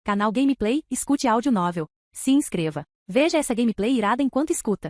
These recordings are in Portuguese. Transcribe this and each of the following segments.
Canal Gameplay, escute áudio novel. Se inscreva. Veja essa gameplay irada enquanto escuta.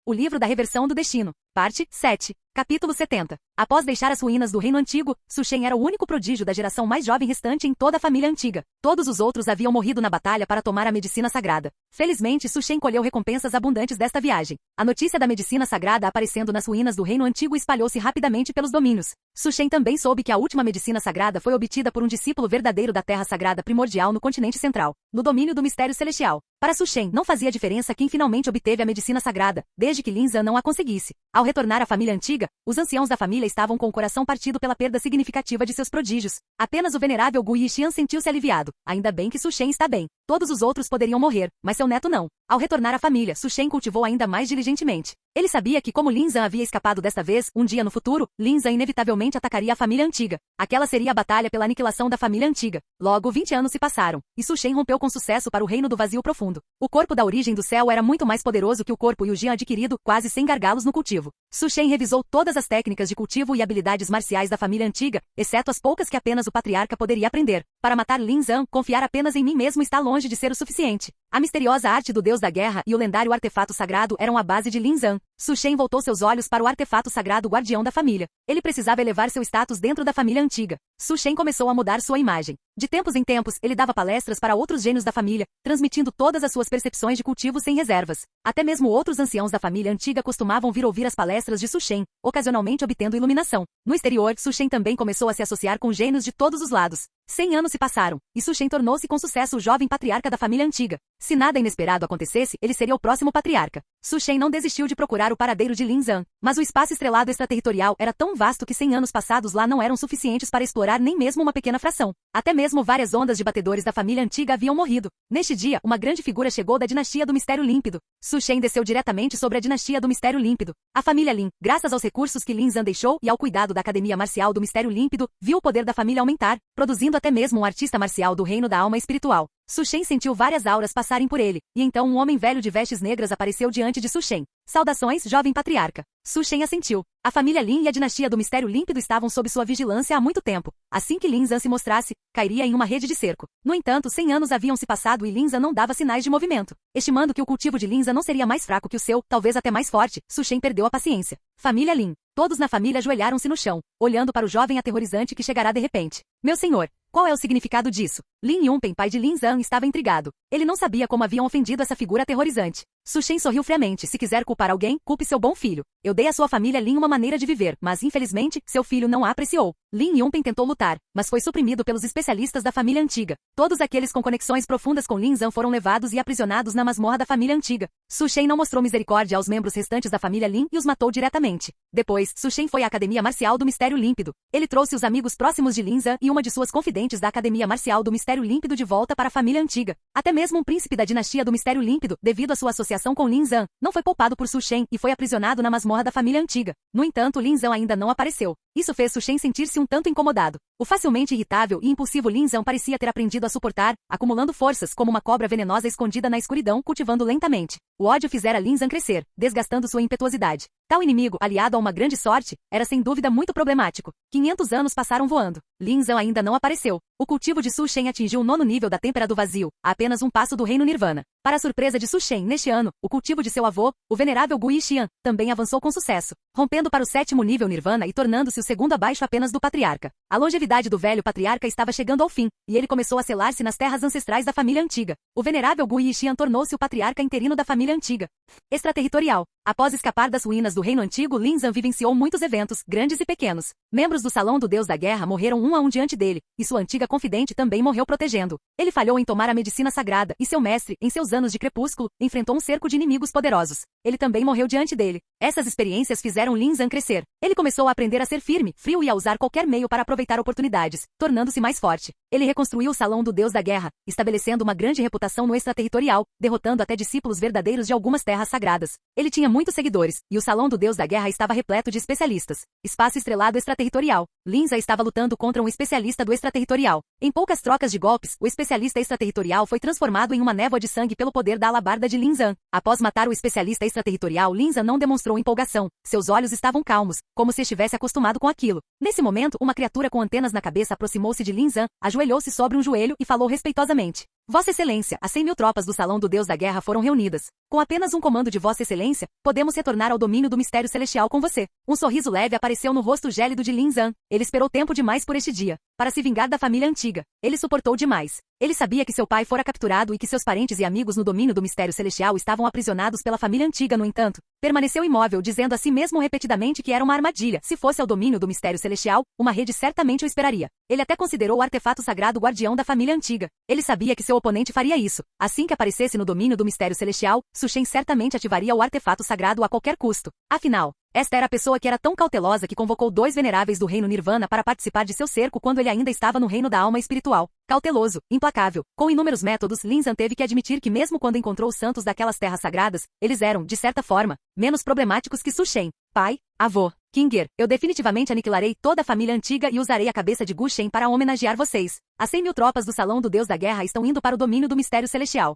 O Livro da Reversão do Destino, parte 7, capítulo 70. Após deixar as ruínas do Reino Antigo, Su Shen era o único prodígio da geração mais jovem restante em toda a família antiga. Todos os outros haviam morrido na batalha para tomar a medicina sagrada. Felizmente, Su Shen colheu recompensas abundantes desta viagem. A notícia da medicina sagrada aparecendo nas ruínas do Reino Antigo espalhou-se rapidamente pelos domínios. Su Shen também soube que a última medicina sagrada foi obtida por um discípulo verdadeiro da Terra Sagrada Primordial no continente central, no domínio do Mistério Celestial. Para Su Shen, não fazia diferença quem finalmente obteve a medicina sagrada, desde que Lin Zhan não a conseguisse. Ao retornar à família antiga, os anciãos da família estavam com o coração partido pela perda significativa de seus prodígios. Apenas o venerável Gu Yixian sentiu-se aliviado. Ainda bem que Su Shen está bem. Todos os outros poderiam morrer, mas seu neto não. Ao retornar à família, Su Shen cultivou ainda mais diligentemente. Ele sabia que como Lin Zhan havia escapado desta vez, um dia no futuro, Lin Zhan inevitavelmente atacaria a família antiga. Aquela seria a batalha pela aniquilação da família antiga. Logo, 20 anos se passaram, e Su Shen rompeu com sucesso para o reino do vazio profundo. O corpo da origem do céu era muito mais poderoso que o corpo Yujian adquirido, quase sem gargalos no cultivo. Su Shen revisou todas as técnicas de cultivo e habilidades marciais da família antiga, exceto as poucas que apenas o patriarca poderia aprender. Para matar Lin Zhan, confiar apenas em mim mesmo está longe de ser o suficiente. A misteriosa arte do deus da guerra e o lendário artefato sagrado eram a base de Lin Zhan. Su Shen voltou seus olhos para o artefato sagrado guardião da família. Ele precisava elevar seu status dentro da família antiga. Su Shen começou a mudar sua imagem. De tempos em tempos, ele dava palestras para outros gênios da família, transmitindo todas as suas percepções de cultivo sem reservas. Até mesmo outros anciãos da família antiga costumavam vir ouvir as palestras de Su Shen, ocasionalmente obtendo iluminação. No exterior, Su Shen também começou a se associar com gênios de todos os lados. 100 anos se passaram, e Su Shen tornou-se com sucesso o jovem patriarca da família antiga. Se nada inesperado acontecesse, ele seria o próximo patriarca. Su Shen não desistiu de procurar o paradeiro de Lin Zhan, mas o espaço estrelado extraterritorial era tão vasto que 100 anos passados lá não eram suficientes para explorar nem mesmo uma pequena fração. Até mesmo várias ondas de batedores da família antiga haviam morrido. Neste dia, uma grande figura chegou da dinastia do Mistério Límpido. Su Shen desceu diretamente sobre a dinastia do Mistério Límpido. A família Lin, graças aos recursos que Lin Zhan deixou e ao cuidado da Academia Marcial do Mistério Límpido, viu o poder da família aumentar, produzindo até mesmo um artista marcial do reino da alma espiritual. Su Shen sentiu várias auras passarem por ele, e então um homem velho de vestes negras apareceu diante de Su Shen. Saudações, jovem patriarca. Su Shen assentiu. A família Lin e a dinastia do Mistério Límpido estavam sob sua vigilância há muito tempo. Assim que Lin Zhan se mostrasse, cairia em uma rede de cerco. No entanto, 100 anos haviam se passado e Lin Zhan não dava sinais de movimento. Estimando que o cultivo de Lin Zhan não seria mais fraco que o seu, talvez até mais forte, Su Shen perdeu a paciência. Família Lin. Todos na família ajoelharam-se no chão, olhando para o jovem aterrorizante que chegará de repente. Meu senhor, qual é o significado disso? Lin Yunpen, pai de Lin Zhan, estava intrigado. Ele não sabia como haviam ofendido essa figura aterrorizante. Su Shen sorriu friamente. Se quiser culpar alguém, culpe seu bom filho. Eu dei à sua família Lin uma maneira de viver, mas infelizmente, seu filho não a apreciou. Lin Yunpen tentou lutar, mas foi suprimido pelos especialistas da família antiga. Todos aqueles com conexões profundas com Lin Zhan foram levados e aprisionados na masmorra da família antiga. Su Shen não mostrou misericórdia aos membros restantes da família Lin e os matou diretamente. Depois, Su Shen foi à Academia Marcial do Mistério Límpido. Ele trouxe os amigos próximos de Lin Zhan e uma de suas confidentes da Academia Marcial do Mistério Límpido de volta para a família antiga. Até mesmo um príncipe da dinastia do Mistério Límpido, devido à sua associação com Lin Zhan, não foi poupado por Su Shen e foi aprisionado na masmorra da família antiga. No entanto, Lin Zhan ainda não apareceu. Isso fez Su Shen sentir-se um tanto incomodado. O facilmente irritável e impulsivo Lin Zhan parecia ter aprendido a suportar, acumulando forças como uma cobra venenosa escondida na escuridão, cultivando lentamente. O ódio fizera Lin Zhan crescer, desgastando sua impetuosidade. Tal inimigo, aliado a uma grande sorte, era sem dúvida muito problemático. 500 anos passaram voando. Lin Zhan ainda não apareceu. O cultivo de Su Shen atingiu o 9º nível da Têmpera do Vazio, a apenas um passo do reino Nirvana. Para a surpresa de Su Shen, neste ano, o cultivo de seu avô, o venerável Gu Yixian, também avançou com sucesso, rompendo para o 7º nível Nirvana e tornando-se o segundo abaixo apenas do patriarca. A longevidade do velho patriarca estava chegando ao fim, e ele começou a selar-se nas terras ancestrais da família antiga. O venerável Gu Yixian tornou-se o patriarca interino da família antiga. Extraterritorial. Após escapar das ruínas do reino antigo, Lin Zhan vivenciou muitos eventos, grandes e pequenos. Membros do Salão do Deus da Guerra morreram um a um diante dele, e sua antiga confidente também morreu protegendo. Ele falhou em tomar a medicina sagrada, e seu mestre, em seus anos de crepúsculo, enfrentou um cerco de inimigos poderosos. Ele também morreu diante dele. Essas experiências fizeram Lin Zhan crescer. Ele começou a aprender a ser firme, frio e a usar qualquer meio para aproveitar oportunidades, tornando-se mais forte. Ele reconstruiu o Salão do Deus da Guerra, estabelecendo uma grande reputação no extraterritorial, derrotando até discípulos verdadeiros de algumas terras sagradas. Ele tinha muitos seguidores, e o Salão do Deus da Guerra estava repleto de especialistas. Espaço estrelado extraterritorial. extraterritorial. Lin Zhan estava lutando contra um especialista do extraterritorial. Em poucas trocas de golpes, o especialista extraterritorial foi transformado em uma névoa de sangue pelo poder da alabarda de Lin Zhan. Após matar o especialista extraterritorial, Lin Zhan não demonstrou empolgação. Seus olhos estavam calmos, como se estivesse acostumado com aquilo. Nesse momento, uma criatura com antenas na cabeça aproximou-se de Lin Zhan, ajoelhou-se sobre um joelho e falou respeitosamente. Vossa Excelência, as 100.000 tropas do Salão do Deus da Guerra foram reunidas. Com apenas um comando de Vossa Excelência, podemos retornar ao domínio do mistério celestial com você. Um sorriso leve apareceu no rosto gélido de Lin Zhan. Ele esperou tempo demais por este dia. Para se vingar da família antiga. Ele suportou demais. Ele sabia que seu pai fora capturado e que seus parentes e amigos no domínio do mistério celestial estavam aprisionados pela família antiga, no entanto. Permaneceu imóvel, dizendo a si mesmo repetidamente que era uma armadilha. Se fosse ao domínio do mistério celestial, uma rede certamente o esperaria. Ele até considerou o artefato sagrado guardião da família antiga. Ele sabia que seu oponente faria isso. Assim que aparecesse no domínio do mistério celestial, Su Shen certamente ativaria o artefato sagrado a qualquer custo. Afinal, esta era a pessoa que era tão cautelosa que convocou 2 veneráveis do reino Nirvana para participar de seu cerco quando ele ainda estava no reino da alma espiritual. Cauteloso, implacável, com inúmeros métodos, Lin Zhan teve que admitir que mesmo quando encontrou os santos daquelas terras sagradas, eles eram, de certa forma, menos problemáticos que Su Shen. Pai, avô, Kinger, eu definitivamente aniquilarei toda a família antiga e usarei a cabeça de Gu Shen para homenagear vocês. As 100.000 tropas do Salão do Deus da Guerra estão indo para o domínio do mistério celestial.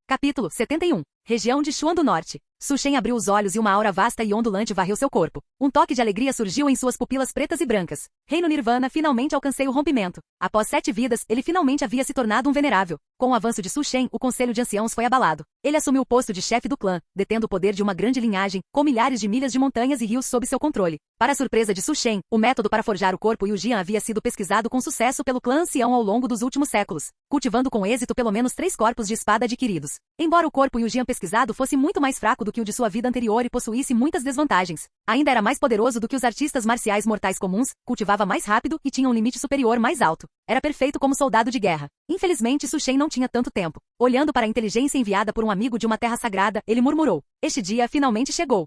Capítulo 71. Região de Xuan do Norte. Su Shen abriu os olhos e uma aura vasta e ondulante varreu seu corpo. Um toque de alegria surgiu em suas pupilas pretas e brancas. Reino Nirvana, finalmente alcancei o rompimento. Após 7 vidas, ele finalmente havia se tornado um venerável. Com o avanço de Su Shen, o Conselho de Anciãos foi abalado. Ele assumiu o posto de chefe do clã, detendo o poder de uma grande linhagem, com milhares de milhas de montanhas e rios sob seu controle. Para a surpresa de Su Shen, o método para forjar o corpo Yujian havia sido pesquisado com sucesso pelo clã ancião ao longo dos últimos séculos, cultivando com êxito pelo menos 3 corpos de espada adquiridos. Embora o corpo Yujian pesquisado fosse muito mais fraco do que o de sua vida anterior e possuísse muitas desvantagens, ainda era mais poderoso do que os artistas marciais mortais comuns, cultivava mais rápido e tinha um limite superior mais alto. Era perfeito como soldado de guerra. Infelizmente, Su Shen não tinha tanto tempo. Olhando para a inteligência enviada por um amigo de uma terra sagrada, ele murmurou. Este dia finalmente chegou.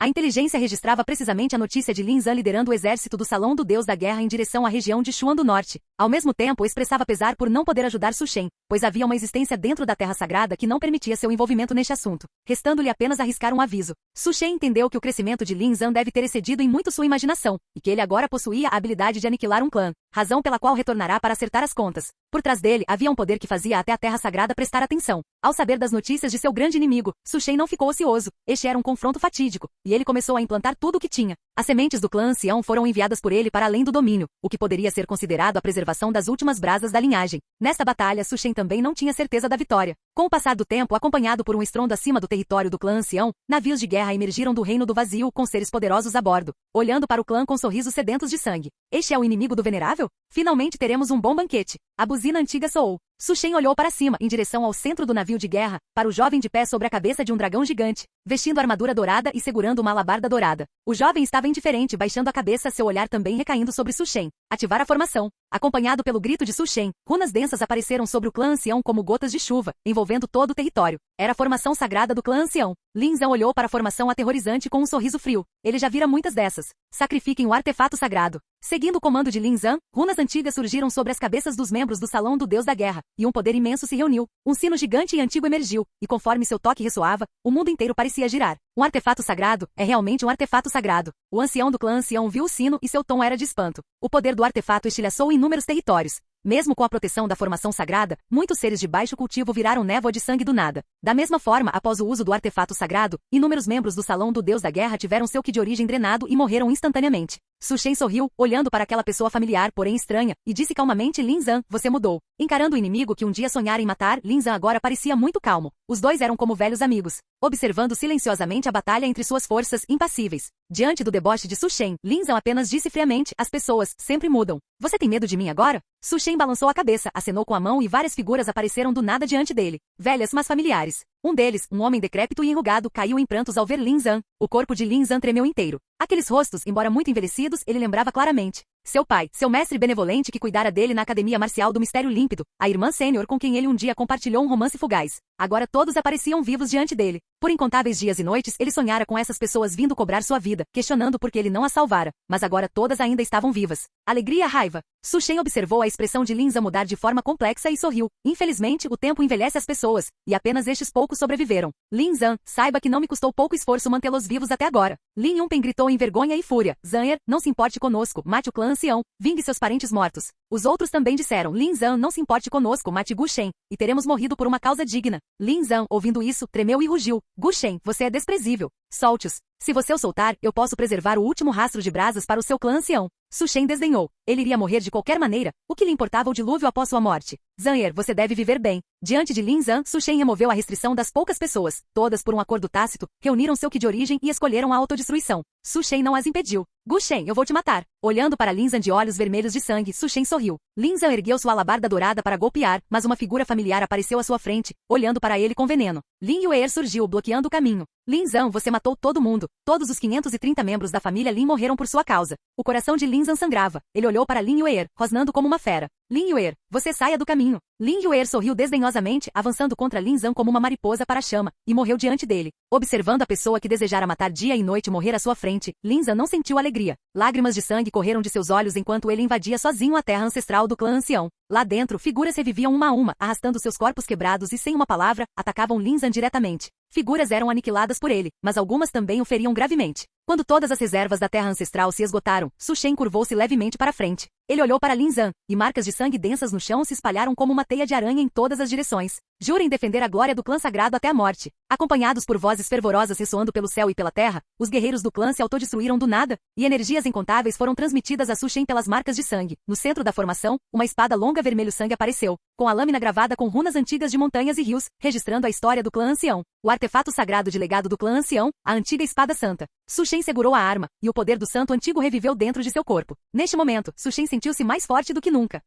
A inteligência registrava precisamente a notícia de Lin Zhan liderando o exército do Salão do Deus da Guerra em direção à região de Xuan do Norte. Ao mesmo tempo, expressava pesar por não poder ajudar Su Shen, pois havia uma existência dentro da Terra Sagrada que não permitia seu envolvimento neste assunto, restando-lhe apenas arriscar um aviso. Su Shen entendeu que o crescimento de Lin Zhan deve ter excedido em muito sua imaginação, e que ele agora possuía a habilidade de aniquilar um clã, razão pela qual retornará para acertar as contas. Por trás dele, havia um poder que fazia até a Terra Sagrada prestar atenção. Ao saber das notícias de seu grande inimigo, Su Shen não ficou ocioso. Este era um confronto fatídico, e ele começou a implantar tudo o que tinha. As sementes do clã ancião foram enviadas por ele para além do domínio, o que poderia ser considerado a preservação das últimas brasas da linhagem. Nesta batalha, Su Shen também não tinha certeza da vitória. Com o passar do tempo, acompanhado por um estrondo acima do território do clã ancião, navios de guerra emergiram do reino do vazio com seres poderosos a bordo, olhando para o clã com sorrisos sedentos de sangue. Este é o inimigo do venerável? Finalmente teremos um bom banquete. A buzina antiga soou. Su Shen olhou para cima, em direção ao centro do navio de guerra, para o jovem de pé sobre a cabeça de um dragão gigante, vestindo armadura dourada e segurando uma alabarda dourada. O jovem estava indiferente, baixando a cabeça, seu olhar também recaindo sobre Su Shen. Ativar a formação. Acompanhado pelo grito de Su Shen, runas densas apareceram sobre o clã ancião como gotas de chuva, envolvendo todo o território. Era a formação sagrada do clã ancião. Lin Zhan olhou para a formação aterrorizante com um sorriso frio. Ele já vira muitas dessas. Sacrifiquem o artefato sagrado. Seguindo o comando de Lin Zhan, runas antigas surgiram sobre as cabeças dos membros do Salão do Deus da Guerra, e um poder imenso se reuniu. Um sino gigante e antigo emergiu, e conforme seu toque ressoava, o mundo inteiro parecia girar. Um artefato sagrado é realmente um artefato sagrado. O ancião do clã ancião viu o sino e seu tom era de espanto. O poder do artefato estilhaçou em inúmeros territórios. Mesmo com a proteção da formação sagrada, muitos seres de baixo cultivo viraram névoa de sangue do nada. Da mesma forma, após o uso do artefato sagrado, inúmeros membros do Salão do Deus da Guerra tiveram seu ki de origem drenado e morreram instantaneamente. Su Shen sorriu, olhando para aquela pessoa familiar, porém estranha, e disse calmamente: Lin Zhan, você mudou. Encarando o inimigo que um dia sonhara em matar, Lin Zhan agora parecia muito calmo. Os dois eram como velhos amigos, observando silenciosamente a batalha entre suas forças, impassíveis. Diante do deboche de Su Shen, Lin Zhan apenas disse friamente: as pessoas sempre mudam. Você tem medo de mim agora? Su Shen balançou a cabeça, acenou com a mão e várias figuras apareceram do nada diante dele. Velhas, mas familiares. Um deles, um homem decrépito e enrugado, caiu em prantos ao ver Lin Zhan. O corpo de Lin Zhan tremeu inteiro. Aqueles rostos, embora muito envelhecidos, ele lembrava claramente. Seu pai, seu mestre benevolente que cuidara dele na Academia Marcial do Mistério Límpido, a irmã sênior com quem ele um dia compartilhou um romance fugaz. Agora todos apareciam vivos diante dele. Por incontáveis dias e noites ele sonhara com essas pessoas vindo cobrar sua vida, questionando por que ele não a salvara, mas agora todas ainda estavam vivas. Alegria, raiva. Su Shen observou a expressão de Lin Zhan mudar de forma complexa e sorriu. Infelizmente, o tempo envelhece as pessoas, e apenas estes poucos sobreviveram. Lin Zhan, saiba que não me custou pouco esforço mantê-los vivos até agora. Lin Yunpen gritou em vergonha e fúria. Zanher, não se importe conosco, mate o clã ancião, vingue seus parentes mortos. Os outros também disseram, Lin Zhan, não se importe conosco, mate Gu Shen, e teremos morrido por uma causa digna. Lin Zhan, ouvindo isso, tremeu e rugiu. Gu Shen, você é desprezível. Solte-os. Se você o soltar, eu posso preservar o último rastro de brasas para o seu clã ancião. Su Shen desdenhou. Ele iria morrer de qualquer maneira. O que lhe importava o dilúvio após sua morte? Zanher, você deve viver bem. Diante de Lin Zhan, Su Shen removeu a restrição das poucas pessoas. Todas, por um acordo tácito, reuniram seu ki de origem e escolheram a autodestruição. Su Shen não as impediu. Gu Shen, eu vou te matar. Olhando para Lin Zhan de olhos vermelhos de sangue, Su Shen sorriu. Lin Zhan ergueu sua alabarda dourada para golpear, mas uma figura familiar apareceu à sua frente, olhando para ele com veneno. Lin Yuer surgiu, bloqueando o caminho. Lin Zhan, você matou todo mundo. Todos os 530 membros da família Lin morreram por sua causa. O coração de Lin Zhan sangrava. Ele olhou para Lin Yuer, rosnando como uma fera. Lin Yuer, você saia do caminho. Lin Yuer sorriu desdenhosamente, avançando contra Lin Zhan como uma mariposa para a chama, e morreu diante dele. Observando a pessoa que desejara matar dia e noite morrer à sua frente, Lin Zhan não sentiu alegria. Lágrimas de sangue correram de seus olhos enquanto ele invadia sozinho a terra ancestral do clã ancião. Lá dentro, figuras reviviam uma a uma, arrastando seus corpos quebrados e sem uma palavra, atacavam Lin Zhan diretamente. Figuras eram aniquiladas por ele, mas algumas também o feriam gravemente. Quando todas as reservas da terra ancestral se esgotaram, Su Shen curvou-se levemente para frente. Ele olhou para Lin Zhan, e marcas de sangue densas no chão se espalharam como uma teia de aranha em todas as direções. Jurem defender a glória do clã sagrado até a morte. Acompanhados por vozes fervorosas ressoando pelo céu e pela terra, os guerreiros do clã se autodestruíram do nada, e energias incontáveis foram transmitidas a Su Shen pelas marcas de sangue. No centro da formação, uma espada longa vermelho sangue apareceu, com a lâmina gravada com runas antigas de montanhas e rios, registrando a história do clã ancião. O artefato sagrado de legado do clã ancião, a antiga espada santa. Su Shen segurou a arma, e o poder do santo antigo reviveu dentro de seu corpo. Neste momento, Su Shen sentiu-se mais forte do que nunca.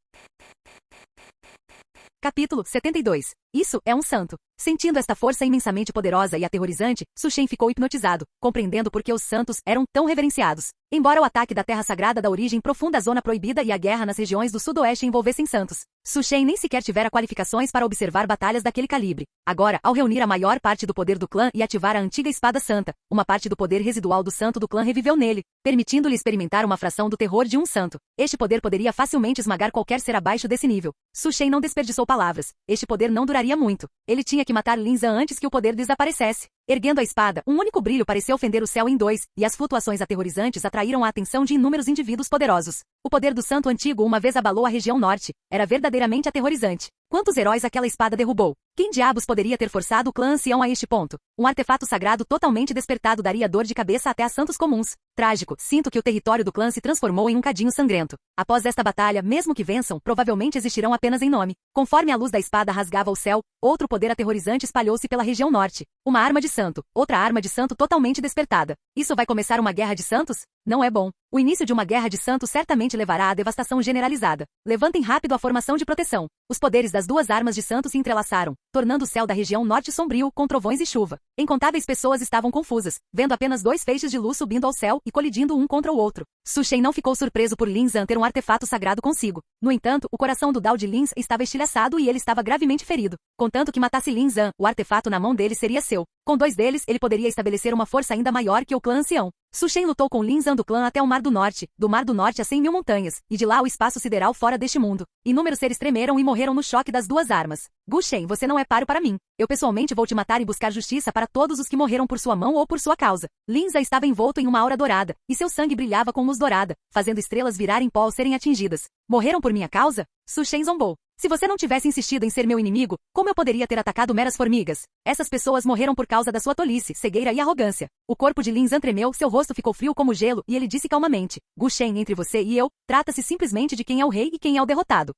Capítulo 72. Isso é um santo. Sentindo esta força imensamente poderosa e aterrorizante, Su Shen ficou hipnotizado, compreendendo por que os santos eram tão reverenciados. Embora o ataque da Terra Sagrada da origem profunda à Zona Proibida e a guerra nas regiões do Sudoeste envolvessem santos, Su Shen nem sequer tivera qualificações para observar batalhas daquele calibre. Agora, ao reunir a maior parte do poder do clã e ativar a antiga espada santa, uma parte do poder residual do santo do clã reviveu nele, permitindo-lhe experimentar uma fração do terror de um santo. Este poder poderia facilmente esmagar qualquer ser abaixo desse nível. Su Shen não desperdiçou palavras. Este poder não duraria muito. Ele tinha que matar Lin Zhan antes que o poder desaparecesse. Erguendo a espada, um único brilho pareceu fender o céu em dois, e as flutuações aterrorizantes atraíram a atenção de inúmeros indivíduos poderosos. O poder do santo antigo uma vez abalou a região norte. Era verdadeiramente aterrorizante. Quantos heróis aquela espada derrubou? Quem diabos poderia ter forçado o clã ancião a este ponto? Um artefato sagrado totalmente despertado daria dor de cabeça até a santos comuns. Trágico, sinto que o território do clã se transformou em um cadinho sangrento. Após esta batalha, mesmo que vençam, provavelmente existirão apenas em nome. Conforme a luz da espada rasgava o céu, outro poder aterrorizante espalhou-se pela região norte. Uma arma de santo, outra arma de santo totalmente despertada. Isso vai começar uma guerra de santos? Não é bom. O início de uma guerra de santos certamente levará à devastação generalizada. Levantem rápido a formação de proteção. Os poderes das duas armas de santo se entrelaçaram, tornando o céu da região norte sombrio, com trovões e chuva. Incontáveis pessoas estavam confusas, vendo apenas dois feixes de luz subindo ao céu e colidindo um contra o outro. Su Shen não ficou surpreso por Lin Zhan ter um artefato sagrado consigo. No entanto, o coração do Dao de Lin estava estilhaçado e ele estava gravemente ferido. Contanto que matasse Lin Zhan, o artefato na mão dele seria seu. Com dois deles, ele poderia estabelecer uma força ainda maior que o clã ancião. Su Shen lutou com Lin Zhan do clã até o Mar do Norte, do Mar do Norte a 100.000 montanhas, e de lá ao espaço sideral fora deste mundo. Inúmeros seres tremeram e morreram no choque das duas armas. Gu Shen, você não é páreo para mim. Eu pessoalmente vou te matar e buscar justiça para todos os que morreram por sua mão ou por sua causa. Lin Zhan estava envolto em uma aura dourada, e seu sangue brilhava com luz dourada, fazendo estrelas virar em pó ao serem atingidas. Morreram por minha causa? Su Shen zombou. Se você não tivesse insistido em ser meu inimigo, como eu poderia ter atacado meras formigas? Essas pessoas morreram por causa da sua tolice, cegueira e arrogância. O corpo de Lin Zhan tremeu, seu rosto ficou frio como gelo, e ele disse calmamente: Gu Shen, entre você e eu, trata-se simplesmente de quem é o rei e quem é o derrotado.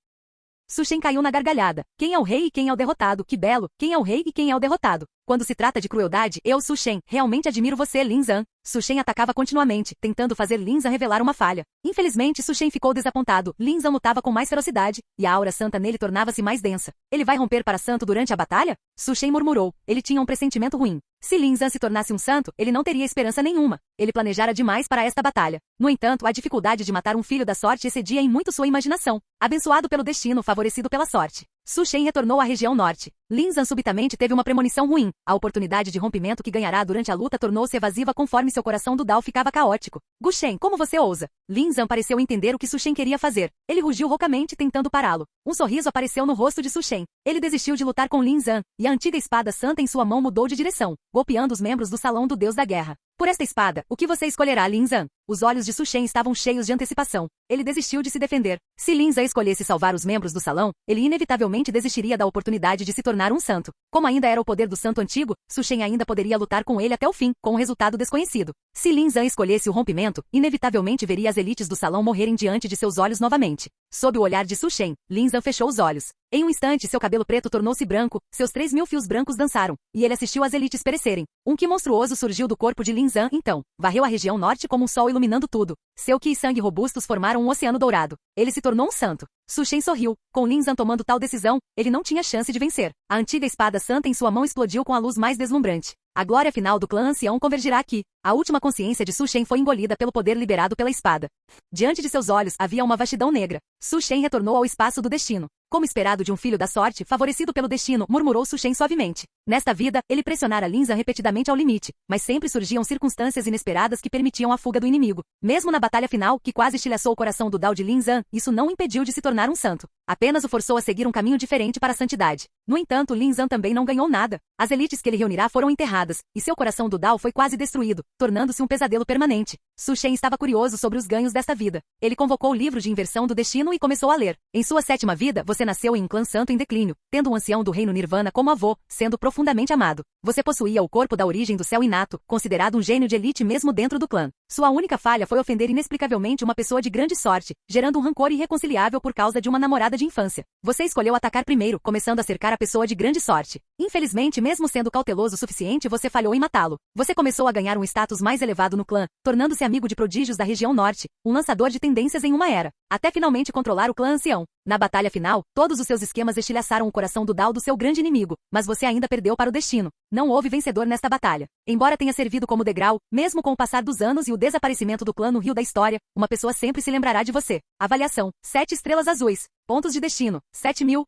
Su Shen caiu na gargalhada. Quem é o rei e quem é o derrotado? Que belo! Quem é o rei e quem é o derrotado? Quando se trata de crueldade, eu, Su Shen, realmente admiro você, Lin Zhan. Su Shen atacava continuamente, tentando fazer Lin Zhan revelar uma falha. Infelizmente, Su Shen ficou desapontado. Lin Zhan lutava com mais ferocidade, e a aura santa nele tornava-se mais densa. Ele vai romper para santo durante a batalha? Su Shen murmurou. Ele tinha um pressentimento ruim. Se Lin Zhan se tornasse um santo, ele não teria esperança nenhuma. Ele planejara demais para esta batalha. No entanto, a dificuldade de matar um filho da sorte excedia em muito sua imaginação. Abençoado pelo destino, favorecido pela sorte, Su Shen retornou à região norte. Lin Zhan subitamente teve uma premonição ruim. A oportunidade de rompimento que ganhará durante a luta tornou-se evasiva conforme seu coração do Dao ficava caótico. Gu Shen, como você ousa? Lin Zhan pareceu entender o que Su Shen queria fazer. Ele rugiu roucamente tentando pará-lo. Um sorriso apareceu no rosto de Su Shen. Ele desistiu de lutar com Lin Zhan, e a antiga espada santa em sua mão mudou de direção, golpeando os membros do salão do Deus da Guerra. Por esta espada, o que você escolherá, Lin Zhan? Os olhos de Su Shen estavam cheios de antecipação. Ele desistiu de se defender. Se Lin Zhan escolhesse salvar os membros do salão, ele inevitavelmente desistiria da oportunidade de se tornar um santo. Como ainda era o poder do santo antigo, Su Shen ainda poderia lutar com ele até o fim, com um resultado desconhecido. Se Lin Zhan escolhesse o rompimento, inevitavelmente veria as elites do salão morrerem diante de seus olhos novamente. Sob o olhar de Su Shen, Lin Zhan fechou os olhos. Em um instante, seu cabelo preto tornou-se branco, seus 3.000 fios brancos dançaram, e ele assistiu as elites perecerem. Um ki monstruoso surgiu do corpo de Lin Zhan, então. Varreu a região norte como um sol iluminando tudo. Seu ki e sangue robustos formaram um oceano dourado. Ele se tornou um santo. Su Shen sorriu. Com Lin Zhan tomando tal decisão, ele não tinha chance de vencer. A antiga espada santa em sua mão explodiu com a luz mais deslumbrante. A glória final do clã ancião convergirá aqui. A última consciência de Su Shen foi engolida pelo poder liberado pela espada. Diante de seus olhos havia uma vastidão negra. Su Shen retornou ao espaço do destino. Como esperado de um filho da sorte, favorecido pelo destino, murmurou Su Shen suavemente. Nesta vida, ele pressionara Lin Zhan repetidamente ao limite, mas sempre surgiam circunstâncias inesperadas que permitiam a fuga do inimigo. Mesmo na batalha final, que quase estilhaçou o coração do Dao de Lin Zhan, isso não o impediu de se tornar um santo. Apenas o forçou a seguir um caminho diferente para a santidade. No entanto, Lin Zhan também não ganhou nada. As elites que ele reunirá foram enterradas, e seu coração do Dao foi quase destruído, tornando-se um pesadelo permanente. Su Shen estava curioso sobre os ganhos desta vida. Ele convocou o livro de inversão do destino e começou a ler. Em sua 7ª vida, você nasceu em um clã santo em declínio, tendo um ancião do reino Nirvana como avô, sendo profundamente amado. Você possuía o corpo da origem do céu inato, considerado um gênio de elite mesmo dentro do clã. Sua única falha foi ofender inexplicavelmente uma pessoa de grande sorte, gerando um rancor irreconciliável por causa de uma namorada de infância. Você escolheu atacar primeiro, começando a cercar a pessoa de grande sorte. Infelizmente, mesmo sendo cauteloso o suficiente, você falhou em matá-lo. Você começou a ganhar um status mais elevado no clã, tornando-se amigo de prodígios da região norte, um lançador de tendências em uma era, até finalmente controlar o clã ancião. Na batalha final, todos os seus esquemas estilhaçaram o coração do Dao do seu grande inimigo, mas você ainda perdeu para o destino. Não houve vencedor nesta batalha. Embora tenha servido como degrau, mesmo com o passar dos anos e o desaparecimento do clã no rio da história, uma pessoa sempre se lembrará de você. Avaliação: 7 estrelas azuis. Pontos de destino: 7.000.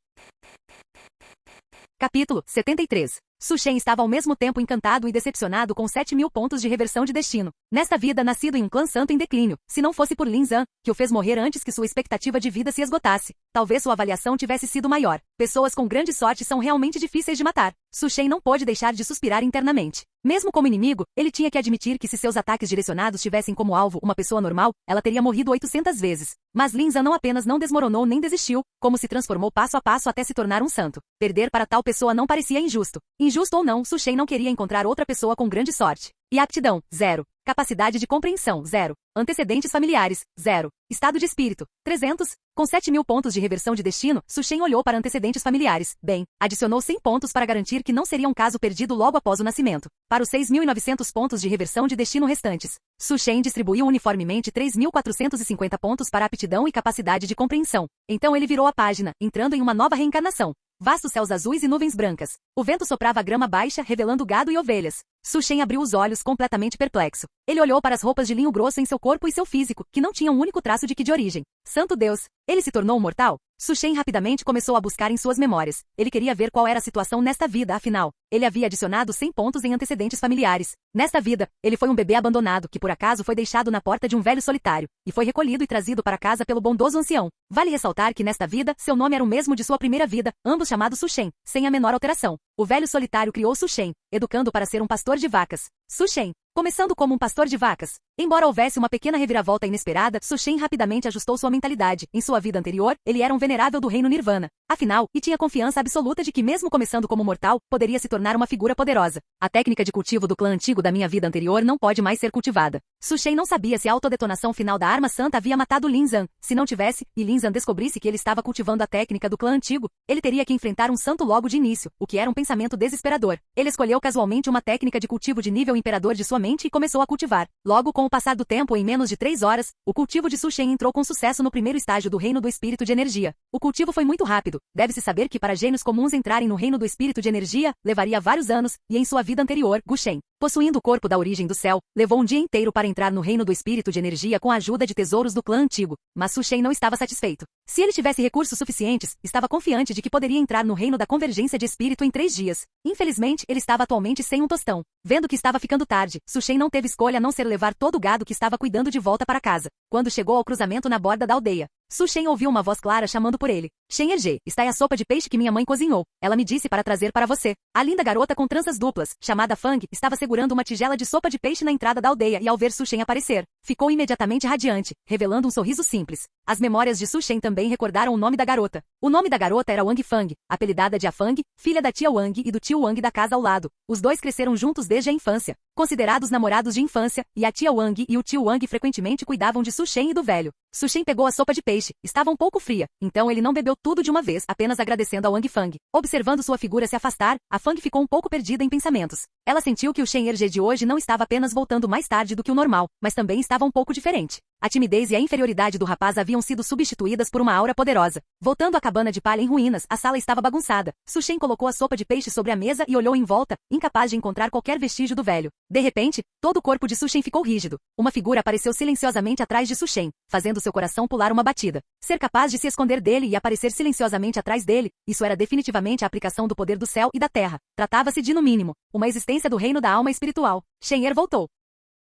Capítulo 73. Su Shen estava ao mesmo tempo encantado e decepcionado com 7.000 pontos de reversão de destino. Nesta vida, nascido em um clã santo em declínio, se não fosse por Lin Zhan, que o fez morrer antes que sua expectativa de vida se esgotasse, talvez sua avaliação tivesse sido maior. Pessoas com grande sorte são realmente difíceis de matar. Su Shen não pôde deixar de suspirar internamente. Mesmo como inimigo, ele tinha que admitir que se seus ataques direcionados tivessem como alvo uma pessoa normal, ela teria morrido 800 vezes. Mas Lin Zhan não apenas não desmoronou nem desistiu, como se transformou passo a passo até se tornar um santo. Perder para tal pessoa não parecia injusto. Injusto ou não, Su Shen não queria encontrar outra pessoa com grande sorte. E aptidão: 0. Capacidade de compreensão: 0. Antecedentes familiares: 0. Estado de espírito: 300. Com 7.000 pontos de reversão de destino, Su Shen olhou para antecedentes familiares. Bem, adicionou 100 pontos para garantir que não seria um caso perdido logo após o nascimento. Para os 6.900 pontos de reversão de destino restantes, Su Shen distribuiu uniformemente 3.450 pontos para aptidão e capacidade de compreensão. Então ele virou a página, entrando em uma nova reencarnação. Vastos céus azuis e nuvens brancas. O vento soprava a grama baixa, revelando gado e ovelhas. Su Shen abriu os olhos completamente perplexo. Ele olhou para as roupas de linho grosso em seu corpo e seu físico, que não tinham um único traço de ki de origem. Santo Deus! Ele se tornou um mortal? Su Shen rapidamente começou a buscar em suas memórias. Ele queria ver qual era a situação nesta vida, afinal. Ele havia adicionado 100 pontos em antecedentes familiares. Nesta vida, ele foi um bebê abandonado que por acaso foi deixado na porta de um velho solitário, e foi recolhido e trazido para casa pelo bondoso ancião. Vale ressaltar que nesta vida, seu nome era o mesmo de sua primeira vida, ambos chamados Su Shen, sem a menor alteração. O velho solitário criou Su Shen, educando para ser um pastor de vacas. Su Shen, começando como um pastor de vacas. Embora houvesse uma pequena reviravolta inesperada, Su Shen rapidamente ajustou sua mentalidade. Em sua vida anterior, ele era um venerável do reino Nirvana. Afinal, e tinha confiança absoluta de que mesmo começando como mortal, poderia se tornar uma figura poderosa. A técnica de cultivo do clã antigo da minha vida anterior não pode mais ser cultivada. Su Shen não sabia se a autodetonação final da arma santa havia matado Lin Zan. Se não tivesse, e Lin Zan descobrisse que ele estava cultivando a técnica do clã antigo, ele teria que enfrentar um santo logo de início, o que era um pensamento desesperador. Ele escolheu casualmente uma técnica de cultivo de nível imperador de sua mente e começou a cultivar. Logo, com o passar do tempo, em menos de 3 horas, o cultivo de Su Shen entrou com sucesso no primeiro estágio do reino do espírito de energia. O cultivo foi muito rápido. Deve-se saber que para gênios comuns entrarem no reino do espírito de energia, levaria vários anos, e em sua vida anterior, Gu Shen, possuindo o corpo da origem do céu, levou um dia inteiro para entrar no reino do espírito de energia com a ajuda de tesouros do clã antigo. Mas Su Shen não estava satisfeito. Se ele tivesse recursos suficientes, estava confiante de que poderia entrar no reino da convergência de espírito em 3 dias. Infelizmente, ele estava atualmente sem um tostão. Vendo que estava ficando tarde, Su Shen não teve escolha a não ser levar todo o gado que estava cuidando de volta para casa. Quando chegou ao cruzamento na borda da aldeia, Su Shen ouviu uma voz clara chamando por ele. Shen Erge, está aí a sopa de peixe que minha mãe cozinhou. Ela me disse para trazer para você. A linda garota com tranças duplas, chamada Fang, estava segurando uma tigela de sopa de peixe na entrada da aldeia e ao ver Su Shen aparecer, ficou imediatamente radiante, revelando um sorriso simples. As memórias de Su Shen também recordaram o nome da garota. O nome da garota era Wang Fang, apelidada de A Fang, filha da tia Wang e do tio Wang da casa ao lado. Os dois cresceram juntos desde a infância, considerados namorados de infância, e a tia Wang e o tio Wang frequentemente cuidavam de Su Shen e do velho. Su Shen pegou a sopa de peixe, estava um pouco fria, então ele não bebeu tudo de uma vez, apenas agradecendo a Wang Fang. Observando sua figura se afastar, a Fang ficou um pouco perdida em pensamentos. Ela sentiu que o Shen Erge de hoje não estava apenas voltando mais tarde do que o normal, mas também estava um pouco diferente. A timidez e a inferioridade do rapaz haviam sido substituídas por uma aura poderosa. Voltando à cabana de palha em ruínas, a sala estava bagunçada. Su Shen colocou a sopa de peixe sobre a mesa e olhou em volta, incapaz de encontrar qualquer vestígio do velho. De repente, todo o corpo de Su Shen ficou rígido. Uma figura apareceu silenciosamente atrás de Su Shen, fazendo seu coração pular uma batida. Ser capaz de se esconder dele e aparecer silenciosamente atrás dele, isso era definitivamente a aplicação do poder do céu e da terra. Tratava-se de, no mínimo, uma existência do reino da alma espiritual. Shen Er voltou.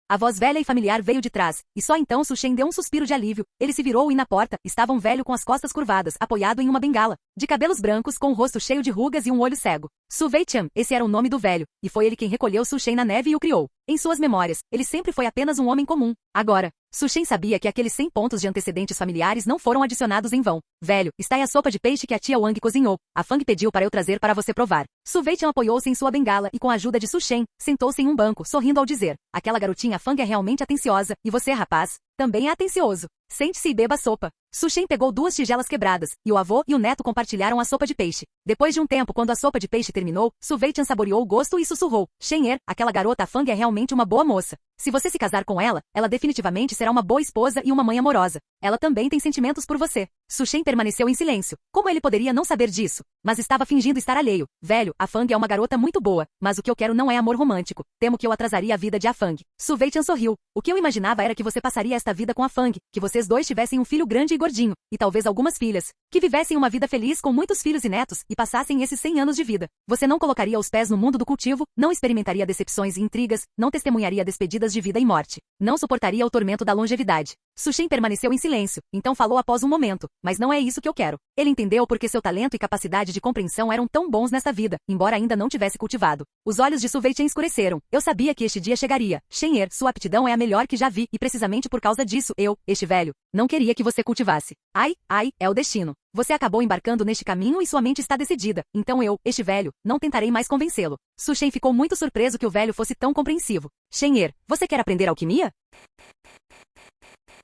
A voz velha e familiar veio de trás, e só então Su Shen deu um suspiro de alívio. Ele se virou e na porta estava um velho com as costas curvadas, apoiado em uma bengala, de cabelos brancos com o rosto cheio de rugas e um olho cego. Su Wei-chan, esse era o nome do velho, e foi ele quem recolheu Su Shen na neve e o criou. Em suas memórias, ele sempre foi apenas um homem comum. Agora, Su Shen sabia que aqueles 100 pontos de antecedentes familiares não foram adicionados em vão. Velho, está aí a sopa de peixe que a tia Wang cozinhou. A Fang pediu para eu trazer para você provar. Su Wei-chan apoiou-se em sua bengala e com a ajuda de Su Shen, sentou-se em um banco, sorrindo ao dizer: aquela garotinha Fang é realmente atenciosa, e você, rapaz, também é atencioso. Sente-se e beba a sopa. Su Shen pegou 2 tigelas quebradas, e o avô e o neto compartilharam a sopa de peixe. Depois de um tempo, quando a sopa de peixe terminou, Su Wei-chan saboreou o gosto e sussurrou: Shen Er, aquela garota Fang é realmente uma boa moça. Se você se casar com ela, ela definitivamente será uma boa esposa e uma mãe amorosa. Ela também tem sentimentos por você. Su Shen permaneceu em silêncio. Como ele poderia não saber disso? Mas estava fingindo estar alheio. Velho, a Fang é uma garota muito boa, mas o que eu quero não é amor romântico. Temo que eu atrasaria a vida de a Fang. Su Wei-chan sorriu. O que eu imaginava era que você passaria esta vida com a Fang, que vocês dois tivessem um filho grande e gordinho, e talvez algumas filhas, que vivessem uma vida feliz com muitos filhos e netos, e passassem esses 100 anos de vida. Você não colocaria os pés no mundo do cultivo, não experimentaria decepções e intrigas, não testemunharia despedidas de vida e morte. Não suportaria o tormento da longevidade. Su Shen permaneceu em silêncio, então falou após um momento: mas não é isso que eu quero. Ele entendeu porque seu talento e capacidade de compreensão eram tão bons nesta vida, embora ainda não tivesse cultivado. Os olhos de Su Wei-chan escureceram. Eu sabia que este dia chegaria. Shen Er, sua aptidão é a melhor que já vi, e precisamente por causa disso, este velho, não queria que você cultivasse. Ai, é o destino. Você acabou embarcando neste caminho e sua mente está decidida, então este velho, não tentarei mais convencê-lo. Su Shen ficou muito surpreso que o velho fosse tão compreensivo. Shen Er, você quer aprender alquimia?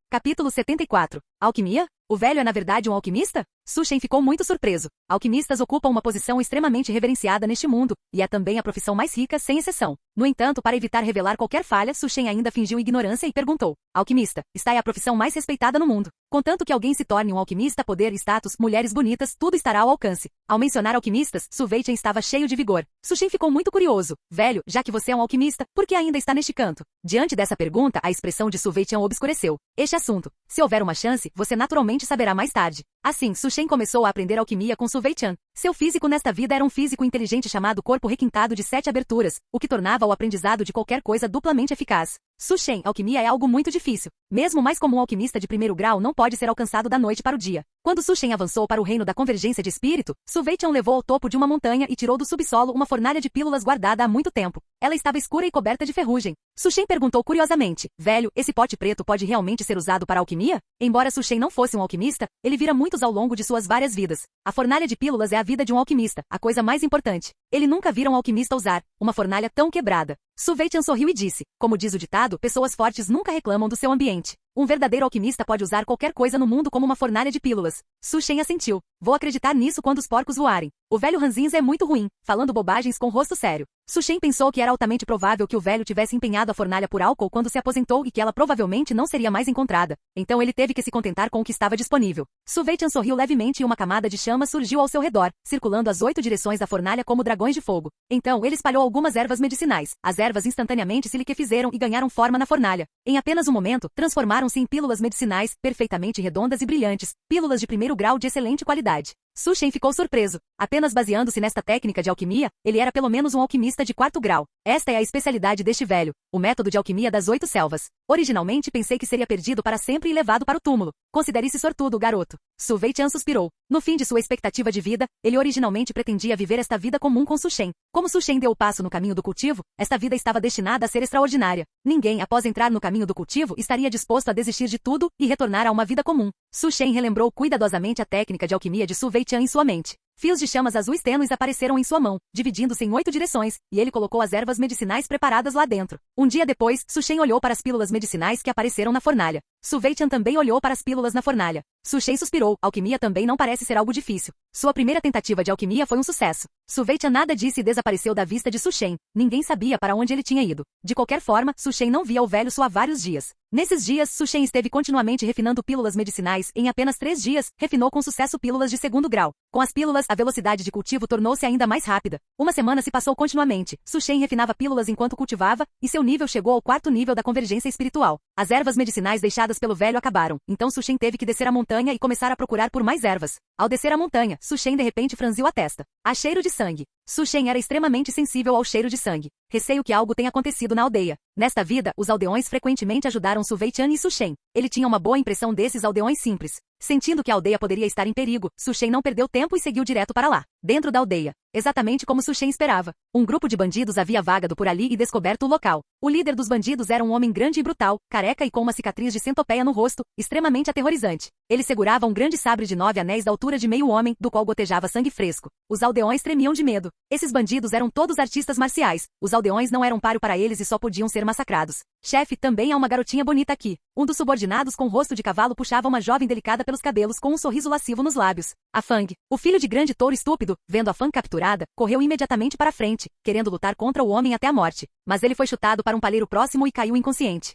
Capítulo 74. Alquimia? O velho é na verdade um alquimista? Su Shen ficou muito surpreso. Alquimistas ocupam uma posição extremamente reverenciada neste mundo, e é também a profissão mais rica, sem exceção. No entanto, para evitar revelar qualquer falha, Su Shen ainda fingiu ignorância e perguntou: alquimista, está aí a profissão mais respeitada no mundo. Contanto que alguém se torne um alquimista, poder, status, mulheres bonitas, tudo estará ao alcance. Ao mencionar alquimistas, Su Wei-chan estava cheio de vigor. Su Shen ficou muito curioso. Velho, já que você é um alquimista, por que ainda está neste canto? Diante dessa pergunta, a expressão de Su Wei-chan obscureceu. Este assunto, se houver uma chance, você naturalmente saberá mais tarde. Assim, Su Shen começou a aprender alquimia com Su Wei-chan. Seu físico nesta vida era um físico inteligente chamado corpo requintado de 7 aberturas, o que tornava o aprendizado de qualquer coisa duplamente eficaz. Su Shen, alquimia é algo muito difícil. Mesmo mais comum alquimista de primeiro grau não pode ser alcançado da noite para o dia. Quando Su Shen avançou para o reino da convergência de espírito, Su Weiqian levou ao topo de uma montanha e tirou do subsolo uma fornalha de pílulas guardada há muito tempo. Ela estava escura e coberta de ferrugem. Su Shen perguntou curiosamente, velho, esse pote preto pode realmente ser usado para alquimia? Embora Su Shen não fosse um alquimista, ele vira muitos ao longo de suas várias vidas. A fornalha de pílulas é a vida de um alquimista, a coisa mais importante. Ele nunca vira um alquimista usar uma fornalha tão quebrada. Su Weiqian sorriu e disse, como diz o ditado, pessoas fortes nunca reclamam do seu ambiente. Um verdadeiro alquimista pode usar qualquer coisa no mundo como uma fornalha de pílulas. Su Shen assentiu. Vou acreditar nisso quando os porcos voarem. O velho Ranzinza é muito ruim, falando bobagens com rosto sério. Su Shen pensou que era altamente provável que o velho tivesse empenhado a fornalha por álcool quando se aposentou e que ela provavelmente não seria mais encontrada. Então ele teve que se contentar com o que estava disponível. Su Weiqian sorriu levemente e uma camada de chama surgiu ao seu redor, circulando as 8 direções da fornalha como dragões de fogo. Então ele espalhou algumas ervas medicinais. As ervas instantaneamente se liquefizeram e ganharam forma na fornalha. Em apenas um momento, transformaram-se em pílulas medicinais, perfeitamente redondas e brilhantes, pílulas de primeiro grau de excelente qualidade. Su Shen ficou surpreso. Apenas baseando-se nesta técnica de alquimia, ele era pelo menos um alquimista de 4º grau. Esta é a especialidade deste velho, o método de alquimia das 8 selvas. Originalmente pensei que seria perdido para sempre e levado para o túmulo. Considere-se sortudo, garoto. Su Weiqian suspirou. No fim de sua expectativa de vida, ele originalmente pretendia viver esta vida comum com Su Shen. Como Su Shen deu o passo no caminho do cultivo, esta vida estava destinada a ser extraordinária. Ninguém, após entrar no caminho do cultivo, estaria disposto a desistir de tudo e retornar a uma vida comum. Su Shen relembrou cuidadosamente a técnica de alquimia de Su Weiqian em sua mente. Fios de chamas azuis tênues apareceram em sua mão, dividindo-se em 8 direções, e ele colocou as ervas medicinais preparadas lá dentro. Um dia depois, Su Shen olhou para as pílulas medicinais que apareceram na fornalha. Su Weiqian também olhou para as pílulas na fornalha. Su Shen suspirou, alquimia também não parece ser algo difícil. Sua primeira tentativa de alquimia foi um sucesso. Su Weiqian nada disse e desapareceu da vista de Su Shen. Ninguém sabia para onde ele tinha ido. De qualquer forma, Su Shen não via o velho Su há vários dias. Nesses dias, Su Shen esteve continuamente refinando pílulas medicinais. Em apenas 3 dias, refinou com sucesso pílulas de 2º grau. Com as pílulas, a velocidade de cultivo tornou-se ainda mais rápida. Uma semana se passou continuamente. Su Shen refinava pílulas enquanto cultivava, e seu nível chegou ao 4º nível da convergência espiritual. As ervas medicinais deixadas pelo velho acabaram. Então Su Shen teve que descer a montanha e começar a procurar por mais ervas. Ao descer a montanha, Su Shen de repente franziu a testa. Há cheiro de sangue. Su Shen era extremamente sensível ao cheiro de sangue. Receio que algo tenha acontecido na aldeia. Nesta vida, os aldeões frequentemente ajudaram Su Weiqian e Su Shen. Ele tinha uma boa impressão desses aldeões simples. Sentindo que a aldeia poderia estar em perigo, Su Shen não perdeu tempo e seguiu direto para lá. Dentro da aldeia, exatamente como Su Shen esperava, um grupo de bandidos havia vagado por ali e descoberto o local. O líder dos bandidos era um homem grande e brutal, careca e com uma cicatriz de centopeia no rosto, extremamente aterrorizante. Ele segurava um grande sabre de 9 anéis da altura de meio homem, do qual gotejava sangue fresco. Os aldeões tremiam de medo. Esses bandidos eram todos artistas marciais. Os aldeões não eram páreo para eles e só podiam ser massacrados. Chefe, também há uma garotinha bonita aqui. Um dos subordinados com rosto de cavalo puxava uma jovem delicada pelos cabelos com um sorriso lascivo nos lábios. A Fang, o filho de grande touro estúpido, vendo a Fang capturada, correu imediatamente para a frente, querendo lutar contra o homem até a morte. Mas ele foi chutado para um palheiro próximo e caiu inconsciente.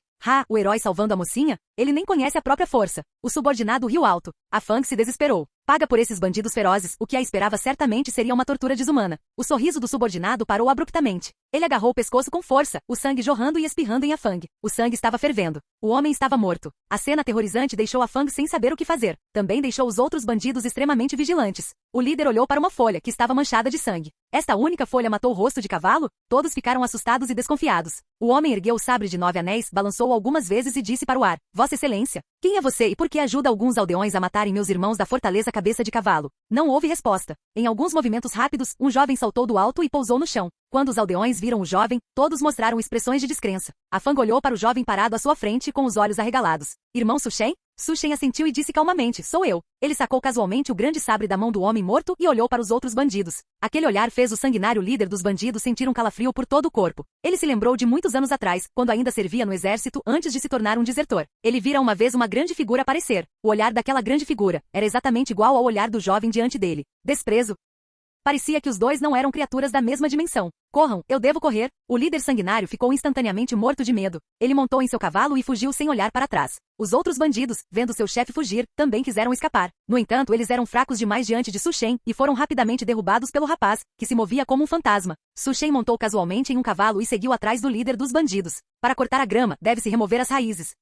O herói salvando a mocinha? Ele nem conhece a própria força. O subordinado riu alto. A Fang se desesperou. Paga por esses bandidos ferozes, o que a esperava certamente seria uma tortura desumana. O sorriso do subordinado parou abruptamente. Ele agarrou o pescoço com força, o sangue jorrando e espirrando em a Fang. O sangue estava fervendo. O homem estava morto. A cena aterrorizante deixou a Fang sem saber o que fazer. Também deixou os outros bandidos extremamente vigilantes. O líder olhou para uma folha, que estava manchada de sangue. Esta única folha matou o rosto de cavalo? Todos ficaram assustados e desconfiados. O homem ergueu o sabre de 9 anéis, balançou algumas vezes e disse para o ar: Vossa Excelência, quem é você e por que ajuda alguns aldeões a matarem meus irmãos da fortaleza Cabeça de Cavalo? Não houve resposta. Em alguns movimentos rápidos, um jovem saltou do alto e pousou no chão. Quando os aldeões viram o jovem, todos mostraram expressões de descrença. A Fang olhou para o jovem parado à sua frente com os olhos arregalados. Irmão Su Shen? Su Shen assentiu e disse calmamente, sou eu. Ele sacou casualmente o grande sabre da mão do homem morto e olhou para os outros bandidos. Aquele olhar fez o sanguinário líder dos bandidos sentir um calafrio por todo o corpo. Ele se lembrou de muitos anos atrás, quando ainda servia no exército antes de se tornar um desertor. Ele vira uma vez uma grande figura aparecer. O olhar daquela grande figura era exatamente igual ao olhar do jovem diante dele. Desprezo. Parecia que os dois não eram criaturas da mesma dimensão. Corram, eu devo correr. O líder sanguinário ficou instantaneamente morto de medo. Ele montou em seu cavalo e fugiu sem olhar para trás. Os outros bandidos, vendo seu chefe fugir, também quiseram escapar. No entanto, eles eram fracos demais diante de Su Shen e foram rapidamente derrubados pelo rapaz, que se movia como um fantasma. Su Shen montou casualmente em um cavalo e seguiu atrás do líder dos bandidos. Para cortar a grama, deve-se remover as raízes.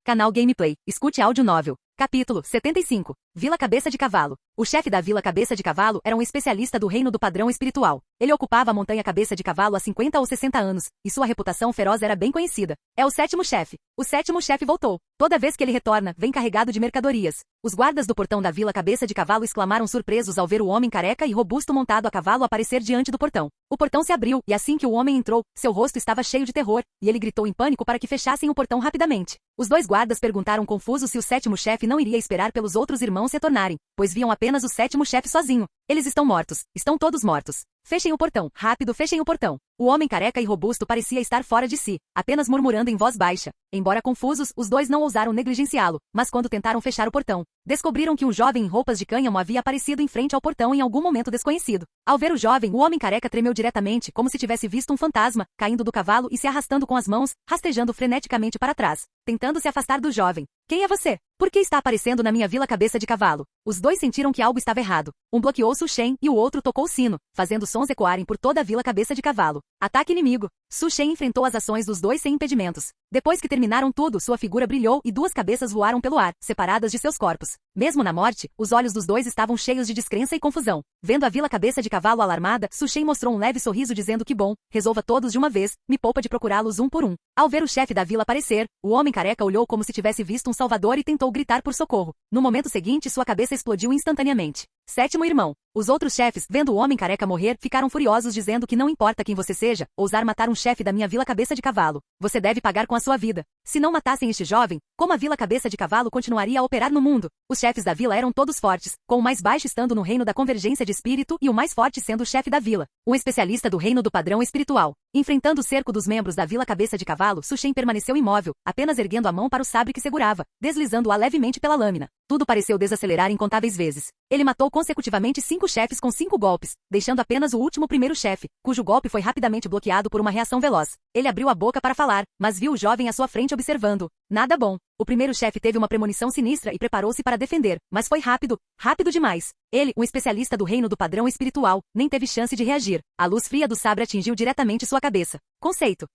Canal Gameplay. Escute áudio novel. Capítulo 75. Vila Cabeça de Cavalo. O chefe da Vila Cabeça de Cavalo era um especialista do reino do padrão espiritual. Ele ocupava a montanha Cabeça de Cavalo há 50 ou 60 anos, e sua reputação feroz era bem conhecida. É o sétimo chefe. O sétimo chefe voltou. Toda vez que ele retorna, vem carregado de mercadorias. Os guardas do portão da Vila Cabeça de Cavalo exclamaram surpresos ao ver o homem careca e robusto montado a cavalo aparecer diante do portão. O portão se abriu, e assim que o homem entrou, seu rosto estava cheio de terror, e ele gritou em pânico para que fechassem o portão rapidamente. Os dois guardas perguntaram confusos se o sétimo chefe não iria esperar pelos outros irmãos retornarem, pois viam apenas o sétimo chefe sozinho. Eles estão mortos. Estão todos mortos. Fechem o portão. Rápido, fechem o portão. O homem careca e robusto parecia estar fora de si, apenas murmurando em voz baixa. Embora confusos, os dois não ousaram negligenciá-lo, mas quando tentaram fechar o portão, descobriram que um jovem em roupas de cânhamo havia aparecido em frente ao portão em algum momento desconhecido. Ao ver o jovem, o homem careca tremeu diretamente, como se tivesse visto um fantasma, caindo do cavalo e se arrastando com as mãos, rastejando freneticamente para trás, tentando se afastar do jovem. Quem é você? Por que está aparecendo na minha Vila Cabeça de Cavalo? Os dois sentiram que algo estava errado. Um bloqueou Su Shen e o outro tocou o sino, fazendo sons ecoarem por toda a Vila Cabeça de Cavalo. Ataque inimigo. Su Shen enfrentou as ações dos dois sem impedimentos. Depois que terminaram tudo, sua figura brilhou e duas cabeças voaram pelo ar, separadas de seus corpos. Mesmo na morte, os olhos dos dois estavam cheios de descrença e confusão. Vendo a Vila Cabeça de Cavalo alarmada, Su Shen mostrou um leve sorriso dizendo que bom, resolva todos de uma vez, me poupa de procurá-los um por um. Ao ver o chefe da vila aparecer, o homem careca olhou como se tivesse visto um salvador e tentou gritar por socorro. No momento seguinte, sua cabeça explodiu instantaneamente. Sétimo irmão. Os outros chefes, vendo o homem careca morrer, ficaram furiosos dizendo que não importa quem você seja, ousar matar um chefe da minha Vila Cabeça de Cavalo. Você deve pagar com a sua vida. Se não matassem este jovem, como a Vila Cabeça de Cavalo continuaria a operar no mundo? Os chefes da vila eram todos fortes, com o mais baixo estando no reino da convergência de espírito e o mais forte sendo o chefe da vila, um especialista do reino do padrão espiritual. Enfrentando o cerco dos membros da Vila Cabeça de Cavalo, Su Shen permaneceu imóvel, apenas erguendo a mão para o sabre que segurava, deslizando-a levemente pela lâmina. Tudo pareceu desacelerar incontáveis vezes. Ele matou consecutivamente 5 chefes com 5 golpes, deixando apenas o último primeiro chefe, cujo golpe foi rapidamente bloqueado por uma reação veloz. Ele abriu a boca para falar, mas viu o jovem à sua frente observando. Nada bom. O primeiro chefe teve uma premonição sinistra e preparou-se para defender, mas foi rápido, rápido demais. Ele, um especialista do reino do padrão espiritual, nem teve chance de reagir. A luz fria do sabre atingiu diretamente sua cabeça. Conceito.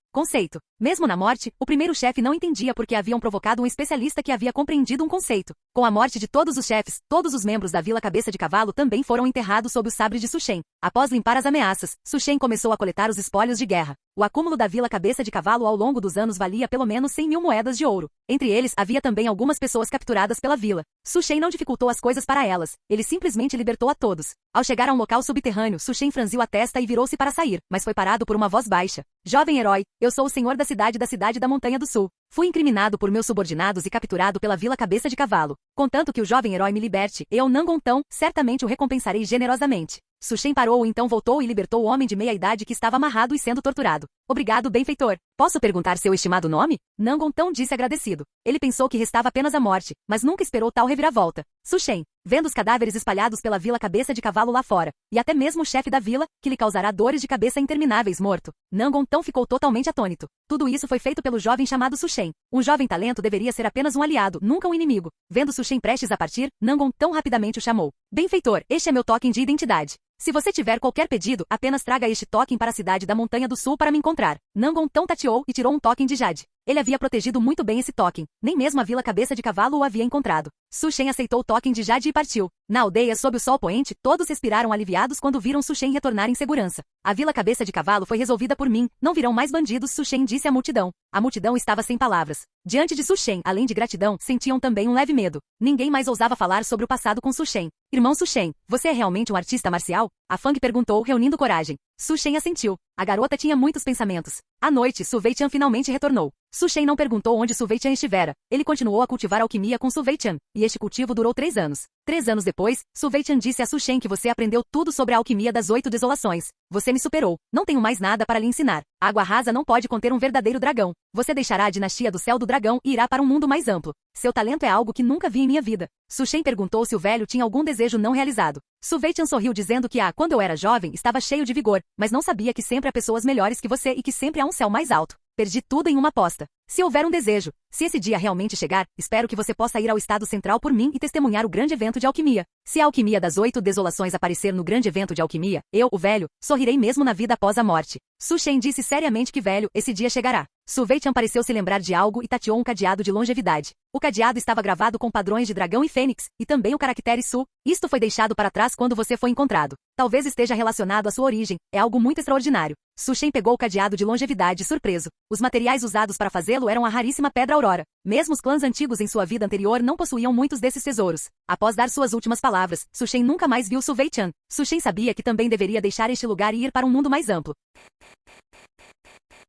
Mesmo na morte, o primeiro chefe não entendia por que haviam provocado um especialista que havia compreendido um conceito. Com a morte de todos os chefes, todos os membros da Vila Cabeça de Cavalo também foram enterrados sob o sabre de Su Shen. Após limpar as ameaças, Su Shen começou a coletar os espólios de guerra. O acúmulo da Vila Cabeça de Cavalo ao longo dos anos valia pelo menos 100.000 moedas de ouro. Entre eles, havia também algumas pessoas capturadas pela vila. Su Shen não dificultou as coisas para elas, ele simplesmente libertou a todos. Ao chegar a um local subterrâneo, Su Shen franziu a testa e virou-se para sair, mas foi parado por uma voz baixa. Jovem herói, eu sou o senhor da cidade da Montanha do Sul. Fui incriminado por meus subordinados e capturado pela Vila Cabeça de Cavalo. Contanto que o jovem herói me liberte, eu, Nangontão, certamente o recompensarei generosamente. Su Shen parou, então voltou e libertou o homem de meia-idade que estava amarrado e sendo torturado. Obrigado, benfeitor. Posso perguntar seu estimado nome? Nangontão disse agradecido. Ele pensou que restava apenas a morte, mas nunca esperou tal reviravolta. Su Shen, vendo os cadáveres espalhados pela Vila Cabeça de Cavalo lá fora, e até mesmo o chefe da vila, que lhe causará dores de cabeça intermináveis morto, Nangontão ficou totalmente atônito. Tudo isso foi feito pelo jovem chamado Su Shen. Um jovem talento deveria ser apenas um aliado, nunca um inimigo. Vendo Su Shen prestes a partir, Nangontão rapidamente o chamou. Benfeitor, este é meu token de identidade. Se você tiver qualquer pedido, apenas traga este token para a cidade da Montanha do Sul para me encontrar. Nangontão tateou e tirou um token de Jade. Ele havia protegido muito bem esse token. Nem mesmo a Vila Cabeça de Cavalo o havia encontrado. Su Shen aceitou o token de Jade e partiu. Na aldeia sob o sol poente, todos respiraram aliviados quando viram Su Shen retornar em segurança. A Vila Cabeça de Cavalo foi resolvida por mim. Não virão mais bandidos, Su Shen disse à multidão. A multidão estava sem palavras. Diante de Su Shen, além de gratidão, sentiam também um leve medo. Ninguém mais ousava falar sobre o passado com Su Shen. Irmão Su Shen, você é realmente um artista marcial? A Fang perguntou, reunindo coragem. Su Shen assentiu. A garota tinha muitos pensamentos. À noite, Su Wei-chan finalmente retornou. Su Shen não perguntou onde Su Wei-chan estivera. Ele continuou a cultivar alquimia com Su Wei-chan, e este cultivo durou 3 anos. 3 anos depois, Su Wei-chan disse a Su Shen que você aprendeu tudo sobre a alquimia das 8 desolações. Você me superou. Não tenho mais nada para lhe ensinar. A água rasa não pode conter um verdadeiro dragão. Você deixará a dinastia do céu do dragão e irá para um mundo mais amplo. Seu talento é algo que nunca vi em minha vida. Su Shen perguntou se o velho tinha algum desejo não realizado. Su Wei-chan sorriu dizendo que quando eu era jovem, estava cheio de vigor, mas não sabia que sempre há pessoas melhores que você e que sempre há um céu mais alto. Perdi tudo em uma aposta. Se houver um desejo, se esse dia realmente chegar, espero que você possa ir ao Estado Central por mim e testemunhar o grande evento de alquimia. Se a alquimia das 8 desolações aparecer no grande evento de alquimia, eu, o velho, sorrirei mesmo na vida após a morte. Su Shen disse seriamente que velho, esse dia chegará. Su Weitian pareceu se lembrar de algo e tateou um cadeado de longevidade. O cadeado estava gravado com padrões de dragão e fênix, e também o caractere Su. Isto foi deixado para trás quando você foi encontrado. Talvez esteja relacionado à sua origem, é algo muito extraordinário. Su Shen pegou o cadeado de longevidade surpreso. Os materiais usados para fazê-lo eram a raríssima pedra aurora. Mesmo os clãs antigos em sua vida anterior não possuíam muitos desses tesouros. Após dar suas últimas palavras, Su Shen nunca mais viu Su Weitian. Su Shen sabia que também deveria deixar este lugar e ir para um mundo mais amplo.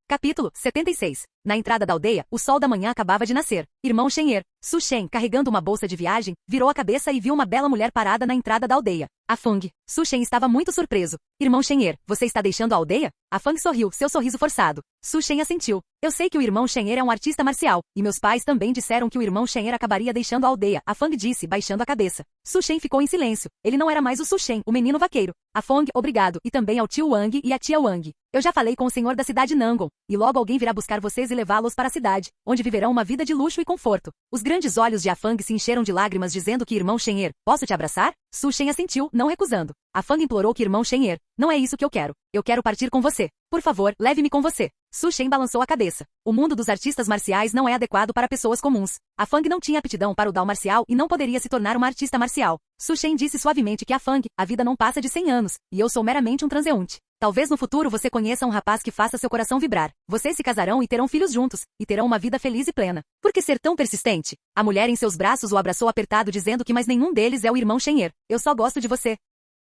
Capítulo 76. Na entrada da aldeia, o sol da manhã acabava de nascer. Irmão Shen-er, Su Shen, carregando uma bolsa de viagem, virou a cabeça e viu uma bela mulher parada na entrada da aldeia. A Fang. Su Shen estava muito surpreso. Irmão Shen-er, você está deixando a aldeia? A Fang sorriu, seu sorriso forçado. Su Shen assentiu. Eu sei que o irmão Shen-er é um artista marcial, e meus pais também disseram que o irmão Shen-er acabaria deixando a aldeia. A Fang disse, baixando a cabeça. Su Shen ficou em silêncio. Ele não era mais o Su Shen, o menino vaqueiro. A Fang, obrigado, e também ao tio Wang e à tia Wang. Eu já falei com o senhor da cidade Nangon, e logo alguém virá buscar vocês e levá-los para a cidade, onde viverão uma vida de luxo e conforto. Os grandes olhos de Afang se encheram de lágrimas dizendo que irmão Shen-er, posso te abraçar? Su Shen assentiu, não recusando. Afang implorou que irmão Shen-er, não é isso que eu quero. Eu quero partir com você. Por favor, leve-me com você. Su Shen balançou a cabeça. O mundo dos artistas marciais não é adequado para pessoas comuns. Afang não tinha aptidão para o dao marcial e não poderia se tornar uma artista marcial. Su Shen disse suavemente que Afang, a vida não passa de 100 anos, e eu sou meramente um transeunte. Talvez no futuro você conheça um rapaz que faça seu coração vibrar. Vocês se casarão e terão filhos juntos, e terão uma vida feliz e plena. Por que ser tão persistente? A mulher em seus braços o abraçou apertado dizendo que mais nenhum deles é o irmão Shen-er. Eu só gosto de você.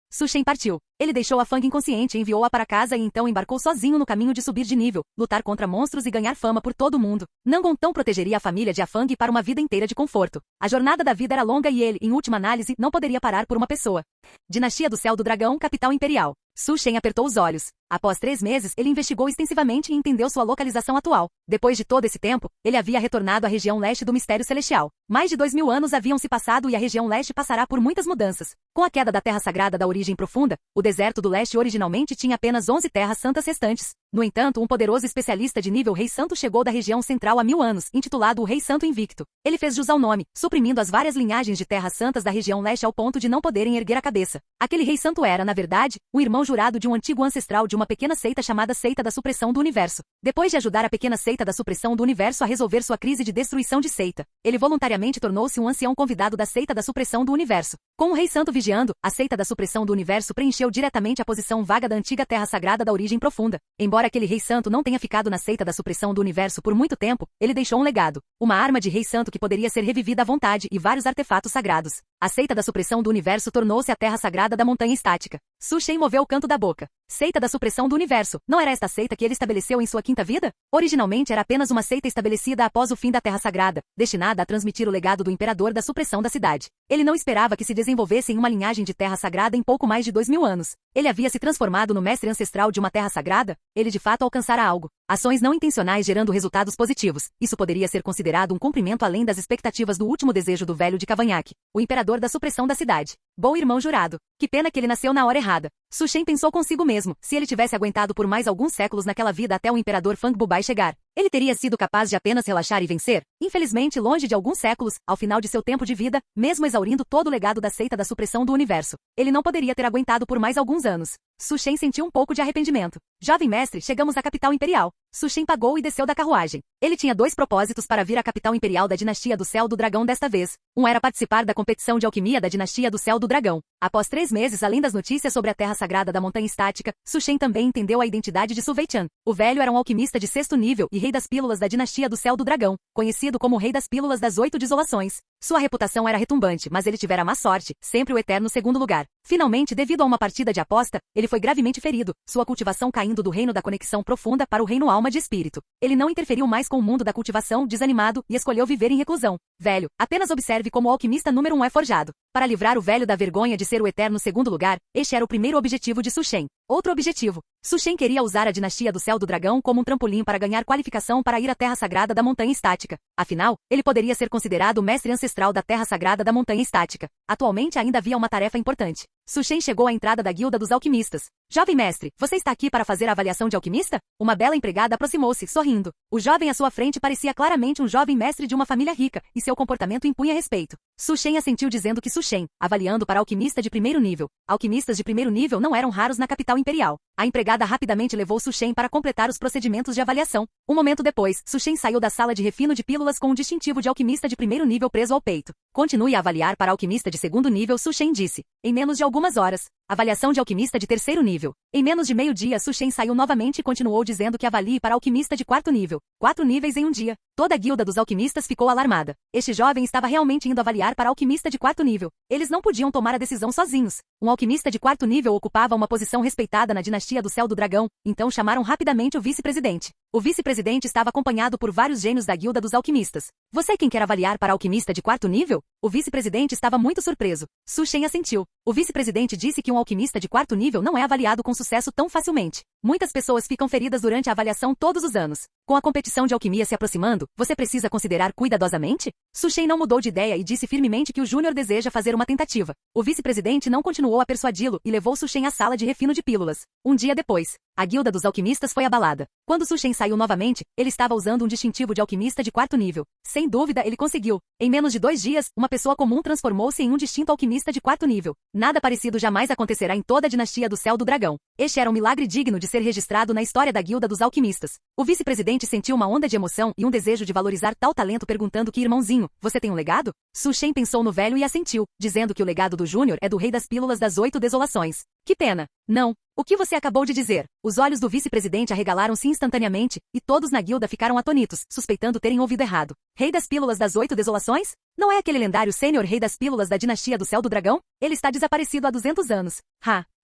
Su Shen partiu. Ele deixou a Fang inconsciente e enviou-a para casa e então embarcou sozinho no caminho de subir de nível, lutar contra monstros e ganhar fama por todo o mundo. Nangon Tão protegeria a família de Afang para uma vida inteira de conforto. A jornada da vida era longa e ele, em última análise, não poderia parar por uma pessoa. Dinastia do Céu do Dragão, capital imperial. Su Shen apertou os olhos. Após 3 meses, ele investigou extensivamente e entendeu sua localização atual. Depois de todo esse tempo, ele havia retornado à região leste do Mistério Celestial. Mais de 2000 anos haviam se passado e a região leste passará por muitas mudanças. Com a queda da Terra Sagrada da Origem Profunda, o deserto do leste originalmente tinha apenas 11 terras santas restantes. No entanto, um poderoso especialista de nível Rei Santo chegou da região central há 1000 anos, intitulado o Rei Santo Invicto. Ele fez jus ao nome, suprimindo as várias linhagens de terras santas da região leste ao ponto de não poderem erguer a cabeça. Aquele Rei Santo era, na verdade, o irmão jurado de um antigo ancestral de uma pequena seita chamada Seita da Supressão do Universo. Depois de ajudar a pequena Seita da Supressão do Universo a resolver sua crise de destruição de seita, ele voluntariamente tornou-se um ancião convidado da Seita da Supressão do Universo. Com o Rei Santo vigiando, a Seita da Supressão do Universo preencheu diretamente a posição vaga da antiga Terra Sagrada da Origem Profunda. Embora aquele Rei Santo não tenha ficado na Seita da Supressão do Universo por muito tempo, ele deixou um legado, uma arma de Rei Santo que poderia ser revivida à vontade e vários artefatos sagrados. A Seita da Supressão do Universo tornou-se a Terra Sagrada da Montanha Estática. Su Shen moveu o canto da boca. Seita da Supressão do Universo. Não era esta seita que ele estabeleceu em sua quinta vida? Originalmente era apenas uma seita estabelecida após o fim da Terra Sagrada, destinada a transmitir o legado do Imperador da supressão da cidade. Ele não esperava que se desenvolvesse em uma linhagem de Terra Sagrada em pouco mais de 2000 anos. Ele havia se transformado no mestre ancestral de uma Terra Sagrada? Ele de fato alcançara algo. Ações não intencionais gerando resultados positivos. Isso poderia ser considerado um cumprimento além das expectativas do último desejo do velho de Cavanhaque, o Imperador da supressão da cidade. Bom irmão jurado. Que pena que ele nasceu na hora errada. Su Shen pensou consigo mesmo, se ele tivesse aguentado por mais alguns séculos naquela vida até o Imperador Fang Bubai chegar, ele teria sido capaz de apenas relaxar e vencer? Infelizmente, longe de alguns séculos, ao final de seu tempo de vida, mesmo exaurindo todo o legado da seita da supressão do universo, ele não poderia ter aguentado por mais alguns anos. Su Shen sentiu um pouco de arrependimento. Jovem mestre, chegamos à capital imperial. Su Shen pagou e desceu da carruagem. Ele tinha 2 propósitos para vir à capital imperial da dinastia do Céu do Dragão desta vez. Um era participar da competição de alquimia da dinastia do Céu do Dragão. Após 3 meses, além das notícias sobre a Terra Sagrada da Montanha Estática, Su Shen também entendeu a identidade de Su Weitian. O velho era um alquimista de 6º nível e rei das pílulas da dinastia do Céu do Dragão, conhecido como Rei das Pílulas das 8 Desolações. Sua reputação era retumbante, mas ele tivera má sorte, sempre o eterno segundo lugar. Finalmente, devido a uma partida de aposta, ele foi gravemente ferido, sua cultivação caindo do reino da conexão profunda para o reino alma de espírito. Ele não interferiu mais com o mundo da cultivação, desanimado, e escolheu viver em reclusão. Velho, apenas observe como o alquimista número 1 é forjado. Para livrar o velho da vergonha de ser o eterno segundo lugar, este era o primeiro objetivo de Su Shen. Outro objetivo. Su Shen queria usar a dinastia do Céu do Dragão como um trampolim para ganhar qualificação para ir à Terra Sagrada da Montanha Estática. Afinal, ele poderia ser considerado o mestre ancestral da Terra Sagrada da Montanha Estática. Atualmente ainda havia uma tarefa importante. Su Shen chegou à entrada da guilda dos alquimistas. Jovem mestre, você está aqui para fazer a avaliação de alquimista? Uma bela empregada aproximou-se, sorrindo. O jovem à sua frente parecia claramente um jovem mestre de uma família rica, e seu comportamento impunha respeito. Su Shen assentiu dizendo que Su Shen, avaliando para alquimista de primeiro nível. Alquimistas de primeiro nível não eram raros na capital imperial. A empregada rapidamente levou Su Shen para completar os procedimentos de avaliação. Um momento depois, Su Shen saiu da sala de refino de pílulas com um distintivo de alquimista de primeiro nível preso ao peito. Continue a avaliar para alquimista de segundo nível, Su Shen disse. Em menos de algumas horas. Avaliação de alquimista de terceiro nível. Em menos de meio-dia, Su Shen saiu novamente e continuou dizendo que avalie para alquimista de quarto nível. 4 níveis em um dia. Toda a guilda dos alquimistas ficou alarmada. Este jovem estava realmente indo avaliar para alquimista de quarto nível. Eles não podiam tomar a decisão sozinhos. Um alquimista de quarto nível ocupava uma posição respeitada na dinastia do Céu do Dragão, então chamaram rapidamente o vice-presidente. O vice-presidente estava acompanhado por vários gênios da guilda dos alquimistas. Você quem quer avaliar para alquimista de quarto nível? O vice-presidente estava muito surpreso. Su Shen assentiu. O vice-presidente disse que um alquimista de quarto nível não é avaliado com sucesso tão facilmente. Muitas pessoas ficam feridas durante a avaliação todos os anos. Com a competição de alquimia se aproximando, você precisa considerar cuidadosamente? Su Shen não mudou de ideia e disse firmemente que o Júnior deseja fazer uma tentativa. O vice-presidente não continuou a persuadi-lo e levou Su Shen à sala de refino de pílulas. Um dia depois, a guilda dos alquimistas foi abalada. Quando Su Shen saiu novamente, ele estava usando um distintivo de alquimista de quarto nível. Sem dúvida, ele conseguiu. Em menos de 2 dias, uma pessoa comum transformou-se em um distinto alquimista de quarto nível. Nada parecido jamais acontecerá em toda a dinastia do Céu do Dragão. Este era um milagre digno de ser registrado na história da guilda dos alquimistas. O vice-presidente sentiu uma onda de emoção e um desejo de valorizar tal talento perguntando que irmãozinho, você tem um legado? Su Shen pensou no velho e assentiu, dizendo que o legado do Júnior é do rei das pílulas das 8 desolações. Que pena. Não. O que você acabou de dizer? Os olhos do vice-presidente arregalaram-se instantaneamente, e todos na guilda ficaram atônitos, suspeitando terem ouvido errado. Rei das pílulas das 8 desolações? Não é aquele lendário sênior rei das pílulas da dinastia do Céu do Dragão? Ele está desaparecido há 200 anos.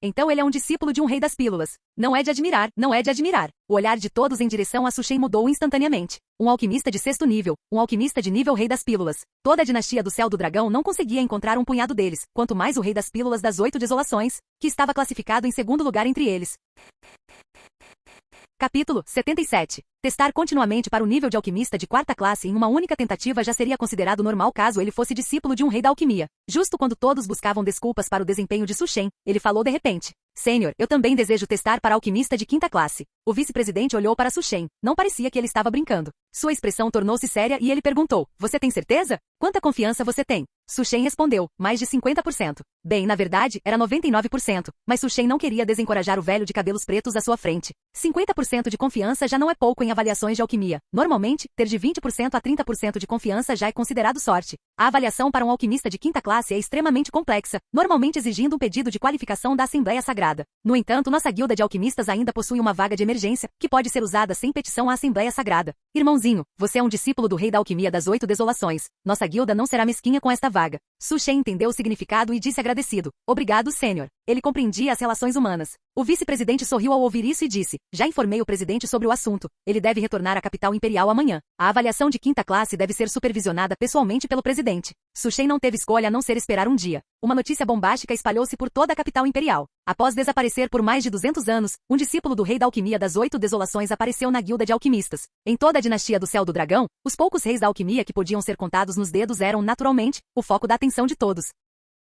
Então ele é um discípulo de um rei das pílulas. Não é de admirar, não é de admirar. O olhar de todos em direção a Su Shen mudou instantaneamente. Um alquimista de sexto nível, um alquimista de nível rei das pílulas. Toda a dinastia do Céu do Dragão não conseguia encontrar um punhado deles, quanto mais o rei das pílulas das 8 desolações, que estava classificado em segundo lugar entre eles. Capítulo 77. Testar continuamente para o nível de alquimista de quarta classe em uma única tentativa já seria considerado normal caso ele fosse discípulo de um rei da alquimia. Justo quando todos buscavam desculpas para o desempenho de Su Shen, ele falou de repente. Sênior, eu também desejo testar para alquimista de quinta classe. O vice-presidente olhou para Su Shen. Não parecia que ele estava brincando. Sua expressão tornou-se séria e ele perguntou, você tem certeza? Quanta confiança você tem? Su Shen respondeu, mais de 50%. Bem, na verdade, era 99%, mas Su Shen não queria desencorajar o velho de cabelos pretos à sua frente. 50% de confiança já não é pouco em avaliações de alquimia. Normalmente, ter de 20% a 30% de confiança já é considerado sorte. A avaliação para um alquimista de quinta classe é extremamente complexa, normalmente exigindo um pedido de qualificação da Assembleia Sagrada. No entanto, nossa guilda de alquimistas ainda possui uma vaga de emergência, que pode ser usada sem petição à Assembleia Sagrada. Irmãozinho, você é um discípulo do rei da alquimia das 8 desolações. Nossa guilda não será mesquinha com esta vaga. Su Shen entendeu o significado e disse agradecido. Obrigado, sênior. Ele compreendia as relações humanas. O vice-presidente sorriu ao ouvir isso e disse, já informei o presidente sobre o assunto. Ele deve retornar à capital imperial amanhã. A avaliação de quinta classe deve ser supervisionada pessoalmente pelo presidente. Su Shen não teve escolha a não ser esperar um dia. Uma notícia bombástica espalhou-se por toda a capital imperial. Após desaparecer por mais de 200 anos, um discípulo do rei da alquimia das 8 desolações apareceu na guilda de alquimistas. Em toda a dinastia do Céu do Dragão, os poucos reis da alquimia que podiam ser contados nos dedos eram, naturalmente, o foco da atenção de todos.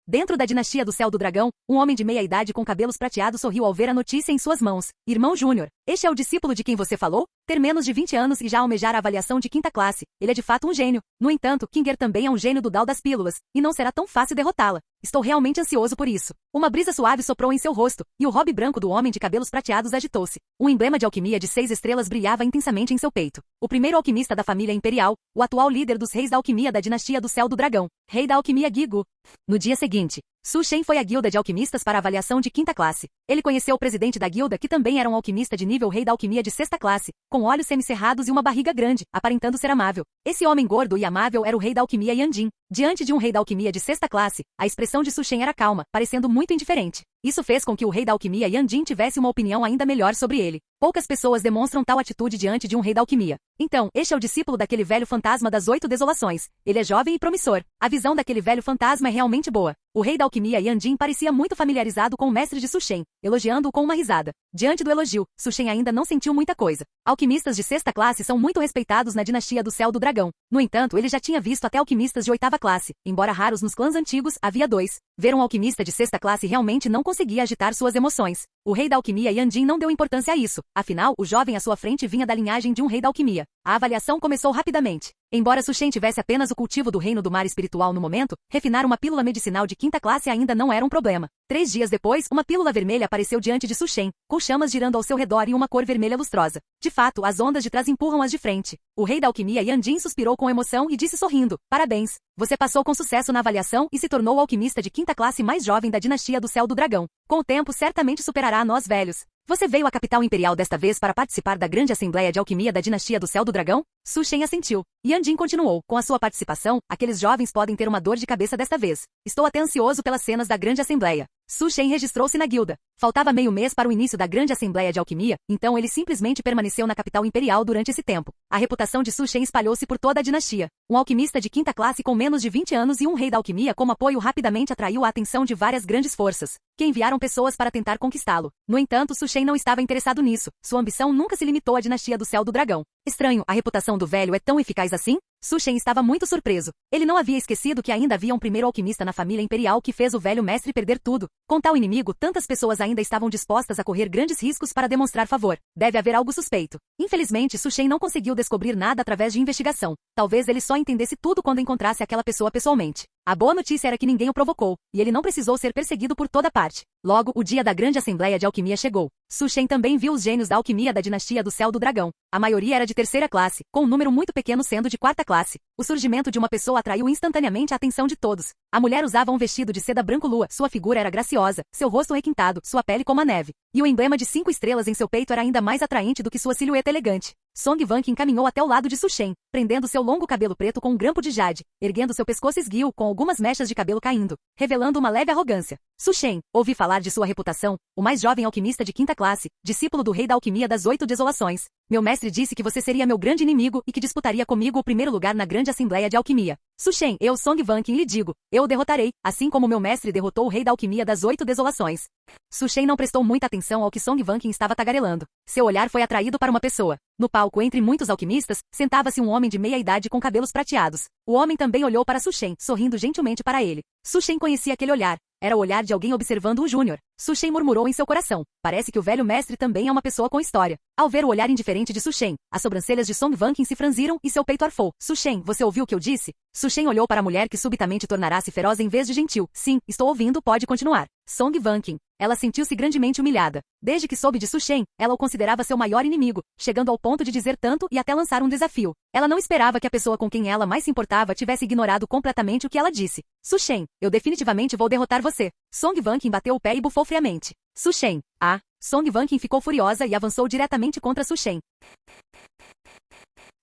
Dentro da dinastia do Céu do Dragão, um homem de meia-idade com cabelos prateados sorriu ao ver a notícia em suas mãos. Irmão Júnior, este é o discípulo de quem você falou? Ter menos de 20 anos e já almejar a avaliação de quinta classe. Ele é de fato um gênio. No entanto, Kinger também é um gênio do Dao das Pílulas, e não será tão fácil derrotá-la. Estou realmente ansioso por isso. Uma brisa suave soprou em seu rosto, e o robe branco do homem de cabelos prateados agitou-se. Um emblema de alquimia de 6 estrelas brilhava intensamente em seu peito. O primeiro alquimista da família imperial, o atual líder dos reis da alquimia da dinastia do Céu do Dragão, rei da alquimia Gigu. No dia seguinte, Su Shen foi à guilda de alquimistas para avaliação de quinta classe. Ele conheceu o presidente da guilda que também era um alquimista de nível rei da alquimia de sexta classe, com olhos semicerrados e uma barriga grande, aparentando ser amável. Esse homem gordo e amável era o rei da alquimia Yan Jin. Diante de um rei da alquimia de sexta classe, a expressão de Su Shen era calma, parecendo muito indiferente. Isso fez com que o rei da alquimia Yan Jin tivesse uma opinião ainda melhor sobre ele. Poucas pessoas demonstram tal atitude diante de um rei da alquimia. Então, este é o discípulo daquele velho fantasma das 8 desolações. Ele é jovem e promissor. A visão daquele velho fantasma é realmente boa. O rei da alquimia Yan Jin parecia muito familiarizado com o mestre de Su Shen, elogiando-o com uma risada. Diante do elogio, Su Shen ainda não sentiu muita coisa. Alquimistas de 6ª classe são muito respeitados na dinastia do Céu do Dragão. No entanto, ele já tinha visto até alquimistas de 8ª classe. Embora raros nos clãs antigos, havia 2. Ver um alquimista de 6ª classe realmente não conseguia agitar suas emoções. O rei da alquimia Yan Jin não deu importância a isso. Afinal, o jovem à sua frente vinha da linhagem de um rei da alquimia. A avaliação começou rapidamente. Embora Su Shen tivesse apenas o cultivo do reino do mar espiritual no momento, refinar uma pílula medicinal de 5ª classe ainda não era um problema. 3 dias depois, uma pílula vermelha apareceu diante de Su Shen, com chamas girando ao seu redor e uma cor vermelha lustrosa. De fato, as ondas de trás empurram as de frente. O rei da alquimia Yan Jin suspirou com emoção e disse sorrindo: "Parabéns! Você passou com sucesso na avaliação e se tornou o alquimista de 5ª classe mais jovem da dinastia do Céu do Dragão. Com o tempo, certamente superará a nós velhos. Você veio à capital imperial desta vez para participar da grande assembleia de alquimia da dinastia do Céu do Dragão?" Su Shen assentiu. Yan Jin continuou: "Com a sua participação, aqueles jovens podem ter uma dor de cabeça desta vez. Estou até ansioso pelas cenas da grande assembleia." Su Shen registrou-se na guilda. Faltava meio mês para o início da grande assembleia de alquimia, então ele simplesmente permaneceu na capital imperial durante esse tempo. A reputação de Su Shen espalhou-se por toda a dinastia. Um alquimista de 5ª classe com menos de 20 anos e um rei da alquimia como apoio rapidamente atraiu a atenção de várias grandes forças, que enviaram pessoas para tentar conquistá-lo. No entanto, Su Shen não estava interessado nisso. Sua ambição nunca se limitou à dinastia do Céu do Dragão. Estranho, a reputação do velho é tão eficaz assim? Su Shen estava muito surpreso. Ele não havia esquecido que ainda havia um primeiro alquimista na família imperial que fez o velho mestre perder tudo. Com tal inimigo, tantas pessoas ainda estavam dispostas a correr grandes riscos para demonstrar favor. Deve haver algo suspeito. Infelizmente, Su Shen não conseguiu descobrir nada através de investigação. Talvez ele só entendesse tudo quando encontrasse aquela pessoa pessoalmente. A boa notícia era que ninguém o provocou, e ele não precisou ser perseguido por toda parte. Logo, o dia da grande assembleia de alquimia chegou. Su Shen também viu os gênios da alquimia da dinastia do Céu do Dragão. A maioria era de 3ª classe, com um número muito pequeno sendo de 4ª classe. O surgimento de uma pessoa atraiu instantaneamente a atenção de todos. A mulher usava um vestido de seda branco-lua, sua figura era graciosa, seu rosto requintado, sua pele como a neve. E o emblema de 5 estrelas em seu peito era ainda mais atraente do que sua silhueta elegante. Song Wanqing caminhou até o lado de Su Shen, prendendo seu longo cabelo preto com um grampo de jade, erguendo seu pescoço esguio com algumas mechas de cabelo caindo, revelando uma leve arrogância. Su Shen, ouvi falar de sua reputação, o mais jovem alquimista de 5ª classe, discípulo do rei da alquimia das 8 desolações. Meu mestre disse que você seria meu grande inimigo e que disputaria comigo o primeiro lugar na grande assembleia de alquimia. Su Shen, eu Song Wanqing lhe digo, eu o derrotarei, assim como meu mestre derrotou o rei da alquimia das 8 desolações. Su Shen não prestou muita atenção ao que Song Wanqing estava tagarelando. Seu olhar foi atraído para uma pessoa. No palco entre muitos alquimistas, sentava-se um homem de meia idade com cabelos prateados. O homem também olhou para Su Shen, sorrindo gentilmente para ele. Su Shen conhecia aquele olhar. Era o olhar de alguém observando o Júnior. Su Shen murmurou em seu coração. Parece que o velho mestre também é uma pessoa com história. Ao ver o olhar indiferente de Su Shen, as sobrancelhas de Song Wanqing se franziram e seu peito arfou. Su Shen, você ouviu o que eu disse? Su Shen olhou para a mulher que subitamente tornará-se feroz em vez de gentil. Sim, estou ouvindo, pode continuar. Song Wanqing. Ela sentiu-se grandemente humilhada. Desde que soube de Su Shen, ela o considerava seu maior inimigo, chegando ao ponto de dizer tanto e até lançar um desafio. Ela não esperava que a pessoa com quem ela mais se importava tivesse ignorado completamente o que ela disse. Su Shen, eu definitivamente vou derrotar você. Song Wanqing bateu o pé e bufou friamente. Su Shen. Ah! Song Wanqing ficou furiosa e avançou diretamente contra Su Shen.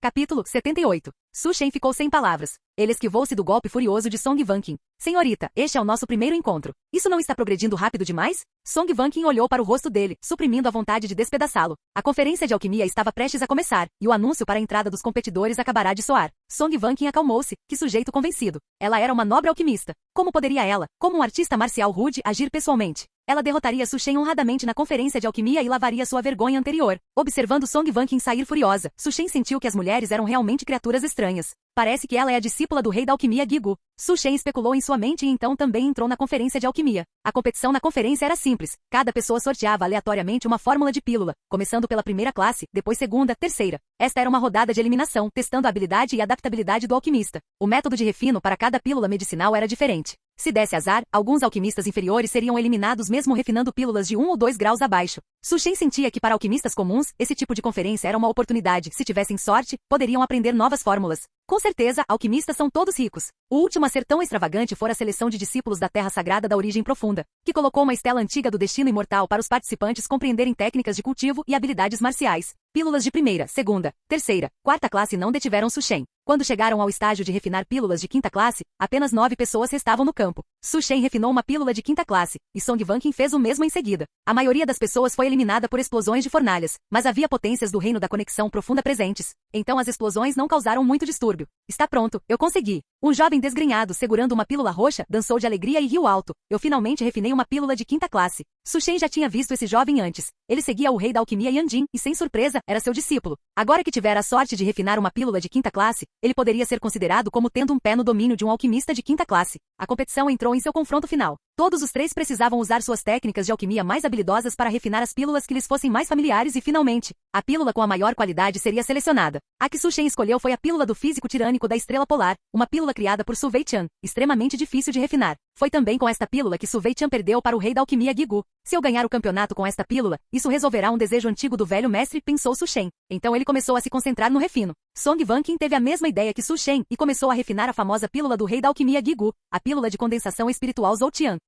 Capítulo 78. Su Shen ficou sem palavras. Ele esquivou-se do golpe furioso de Song Wanqing. Senhorita, este é o nosso primeiro encontro. Isso não está progredindo rápido demais? Song Wanqing olhou para o rosto dele, suprimindo a vontade de despedaçá-lo. A conferência de alquimia estava prestes a começar, e o anúncio para a entrada dos competidores acabará de soar. Song Wanqing acalmou-se, que sujeito convencido. Ela era uma nobre alquimista. Como poderia ela, como um artista marcial rude, agir pessoalmente? Ela derrotaria Su Shen honradamente na conferência de alquimia e lavaria sua vergonha anterior. Observando Song Wanqing sair furiosa, Su Shen sentiu que as mulheres eram realmente criaturas estranhas. Parece que ela é a discípula do rei da alquimia Gigu. Su Shen especulou em sua mente e então também entrou na conferência de alquimia. A competição na conferência era simples. Cada pessoa sorteava aleatoriamente uma fórmula de pílula, começando pela primeira classe, depois segunda, terceira. Esta era uma rodada de eliminação, testando a habilidade e adaptabilidade do alquimista. O método de refino para cada pílula medicinal era diferente. Se desse azar, alguns alquimistas inferiores seriam eliminados mesmo refinando pílulas de 1 ou 2 graus abaixo. Su Shen sentia que para alquimistas comuns, esse tipo de conferência era uma oportunidade. Se tivessem sorte, poderiam aprender novas fórmulas. Com certeza, alquimistas são todos ricos. O último a ser tão extravagante fora a seleção de discípulos da Terra Sagrada da Origem Profunda, que colocou uma estela antiga do destino imortal para os participantes compreenderem técnicas de cultivo e habilidades marciais. Pílulas de primeira, segunda, terceira, quarta classe não detiveram Su Shen. Quando chegaram ao estágio de refinar pílulas de quinta classe, apenas 9 pessoas restavam no campo. Su Shen refinou uma pílula de quinta classe, e Song Wanqing fez o mesmo em seguida. A maioria das pessoas foi eliminada por explosões de fornalhas, mas havia potências do reino da conexão profunda presentes. Então as explosões não causaram muito distúrbio. Está pronto, eu consegui. Um jovem desgrenhado, segurando uma pílula roxa, dançou de alegria e riu alto. Eu finalmente refinei uma pílula de quinta classe. Su Shen já tinha visto esse jovem antes. Ele seguia o rei da alquimia Yan Jin e, sem surpresa, era seu discípulo. Agora que tivera a sorte de refinar uma pílula de quinta classe, ele poderia ser considerado como tendo um pé no domínio de um alquimista de quinta classe. A competição entrou em seu confronto final. Todos os 3 precisavam usar suas técnicas de alquimia mais habilidosas para refinar as pílulas que lhes fossem mais familiares e, finalmente, a pílula com a maior qualidade seria selecionada. A que Su Shen escolheu foi a pílula do físico tirânico da estrela polar, uma pílula criada por Su Wei-chan, extremamente difícil de refinar. Foi também com esta pílula que Su Wei-chan perdeu para o rei da alquimia Gigu. Se eu ganhar o campeonato com esta pílula, isso resolverá um desejo antigo do velho mestre, pensou Su Shen. Então ele começou a se concentrar no refino. Song Wanqing teve a mesma ideia que Su Shen e começou a refinar a famosa pílula do rei da alquimia Gigu, a pílula de condensação espiritual Zhou-Tian.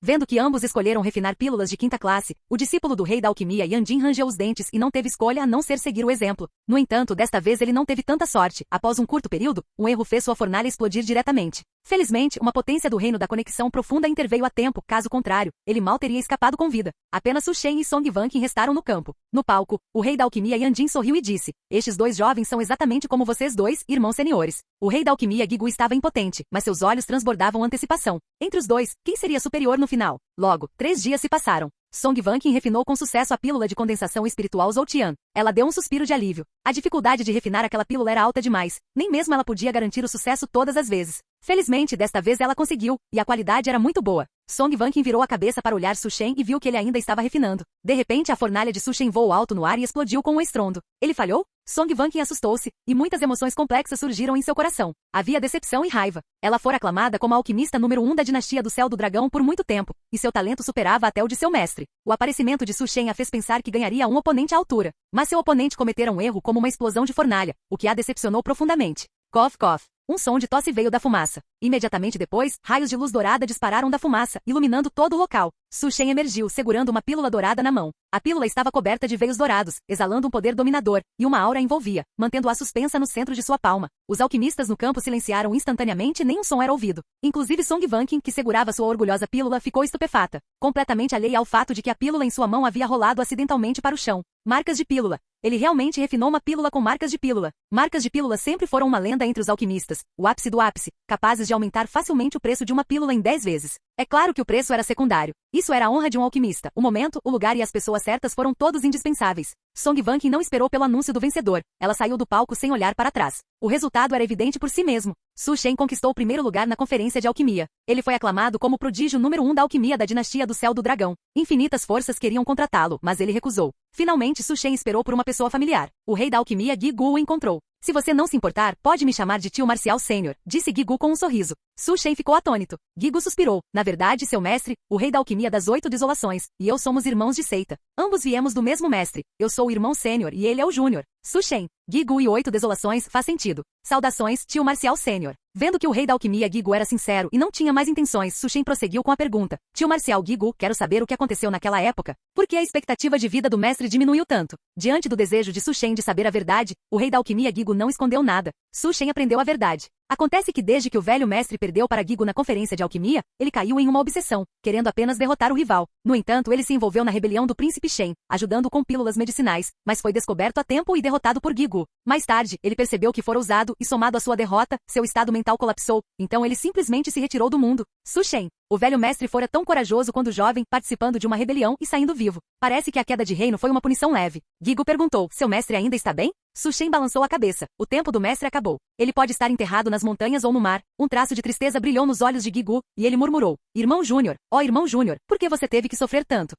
Vendo que ambos escolheram refinar pílulas de quinta classe, o discípulo do rei da alquimia Yan Jin rangeu os dentes e não teve escolha a não ser seguir o exemplo. No entanto, desta vez ele não teve tanta sorte. Após um curto período, um erro fez sua fornalha explodir diretamente. Felizmente, uma potência do reino da conexão profunda interveio a tempo, caso contrário, ele mal teria escapado com vida. Apenas Su Shen e Song Wanqing restaram no campo. No palco, o rei da alquimia Yan Jin sorriu e disse: "Estes 2 jovens são exatamente como vocês 2, irmãos seniores." O rei da alquimia Gigu estava impotente, mas seus olhos transbordavam antecipação. Entre os 2, quem seria superior no final? Logo, 3 dias se passaram. Song Wanqing refinou com sucesso a pílula de condensação espiritual Zhou-Tian. Ela deu um suspiro de alívio. A dificuldade de refinar aquela pílula era alta demais. Nem mesmo ela podia garantir o sucesso todas as vezes. Felizmente, desta vez ela conseguiu, e a qualidade era muito boa. Song Wanqing virou a cabeça para olhar Su Shen e viu que ele ainda estava refinando. De repente, a fornalha de Su Shen voou alto no ar e explodiu com um estrondo. Ele falhou? Song Wanqing assustou-se, e muitas emoções complexas surgiram em seu coração. Havia decepção e raiva. Ela fora aclamada como a alquimista número 1 da dinastia do Céu do Dragão por muito tempo, e seu talento superava até o de seu mestre. O aparecimento de Su Shen a fez pensar que ganharia um oponente à altura. Mas seu oponente cometera um erro como uma explosão de fornalha, o que a decepcionou profundamente. Cough, cough. Um som de tosse veio da fumaça. Imediatamente depois, raios de luz dourada dispararam da fumaça, iluminando todo o local. Su Shen emergiu, segurando uma pílula dourada na mão. A pílula estava coberta de veios dourados, exalando um poder dominador, e uma aura a envolvia, mantendo-a suspensa no centro de sua palma. Os alquimistas no campo silenciaram instantaneamente e nenhum som era ouvido. Inclusive Song Wanqing, que segurava sua orgulhosa pílula, ficou estupefata, completamente alheia ao fato de que a pílula em sua mão havia rolado acidentalmente para o chão. Marcas de pílula. Ele realmente refinou uma pílula com marcas de pílula. Marcas de pílula sempre foram uma lenda entre os alquimistas, o ápice do ápice, capazes de aumentar facilmente o preço de uma pílula em 10 vezes. É claro que o preço era secundário. Isso era a honra de um alquimista. O momento, o lugar e as pessoas certas foram todos indispensáveis. Song Wanqing não esperou pelo anúncio do vencedor. Ela saiu do palco sem olhar para trás. O resultado era evidente por si mesmo. Su Shen conquistou o primeiro lugar na conferência de alquimia. Ele foi aclamado como o prodígio número 1 da alquimia da dinastia do Céu do Dragão. Infinitas forças queriam contratá-lo, mas ele recusou. Finalmente Su Shen esperou por uma pessoa familiar. O rei da alquimia Gigu o encontrou. "Se você não se importar, pode me chamar de tio Marcial Sênior", disse Gigu com um sorriso. Su Shen ficou atônito. Gigu suspirou. "Na verdade, seu mestre, o rei da alquimia das 8 desolações, e eu somos irmãos de seita. Ambos viemos do mesmo mestre. Eu sou o irmão sênior e ele é o júnior." Su Shen, Gigu e 8 desolações faz sentido. "Saudações, tio Marcial Sênior." Vendo que o rei da alquimia Gigu era sincero e não tinha mais intenções, Su Shen prosseguiu com a pergunta. "Tio Marcial Gigu, quero saber o que aconteceu naquela época. Por que a expectativa de vida do mestre diminuiu tanto?" Diante do desejo de Su Shen de saber a verdade, o rei da alquimia Gigu não escondeu nada. Su Shen aprendeu a verdade. Acontece que desde que o velho mestre perdeu para Gigu na conferência de alquimia, ele caiu em uma obsessão, querendo apenas derrotar o rival. No entanto, ele se envolveu na rebelião do príncipe Shen, ajudando com pílulas medicinais, mas foi descoberto a tempo e derrotado por Gigu. Mais tarde, ele percebeu que fora usado e, somado à sua derrota, seu estado mental colapsou, então ele simplesmente se retirou do mundo. Su Shen. O velho mestre fora tão corajoso quando jovem, participando de uma rebelião e saindo vivo. Parece que a queda de reino foi uma punição leve. Gigu perguntou: "Seu mestre ainda está bem?" Su Shen balançou a cabeça. O tempo do mestre acabou. Ele pode estar enterrado nas montanhas ou no mar. Um traço de tristeza brilhou nos olhos de Gigu, e ele murmurou: "Irmão Júnior, ó irmão Júnior, por que você teve que sofrer tanto?"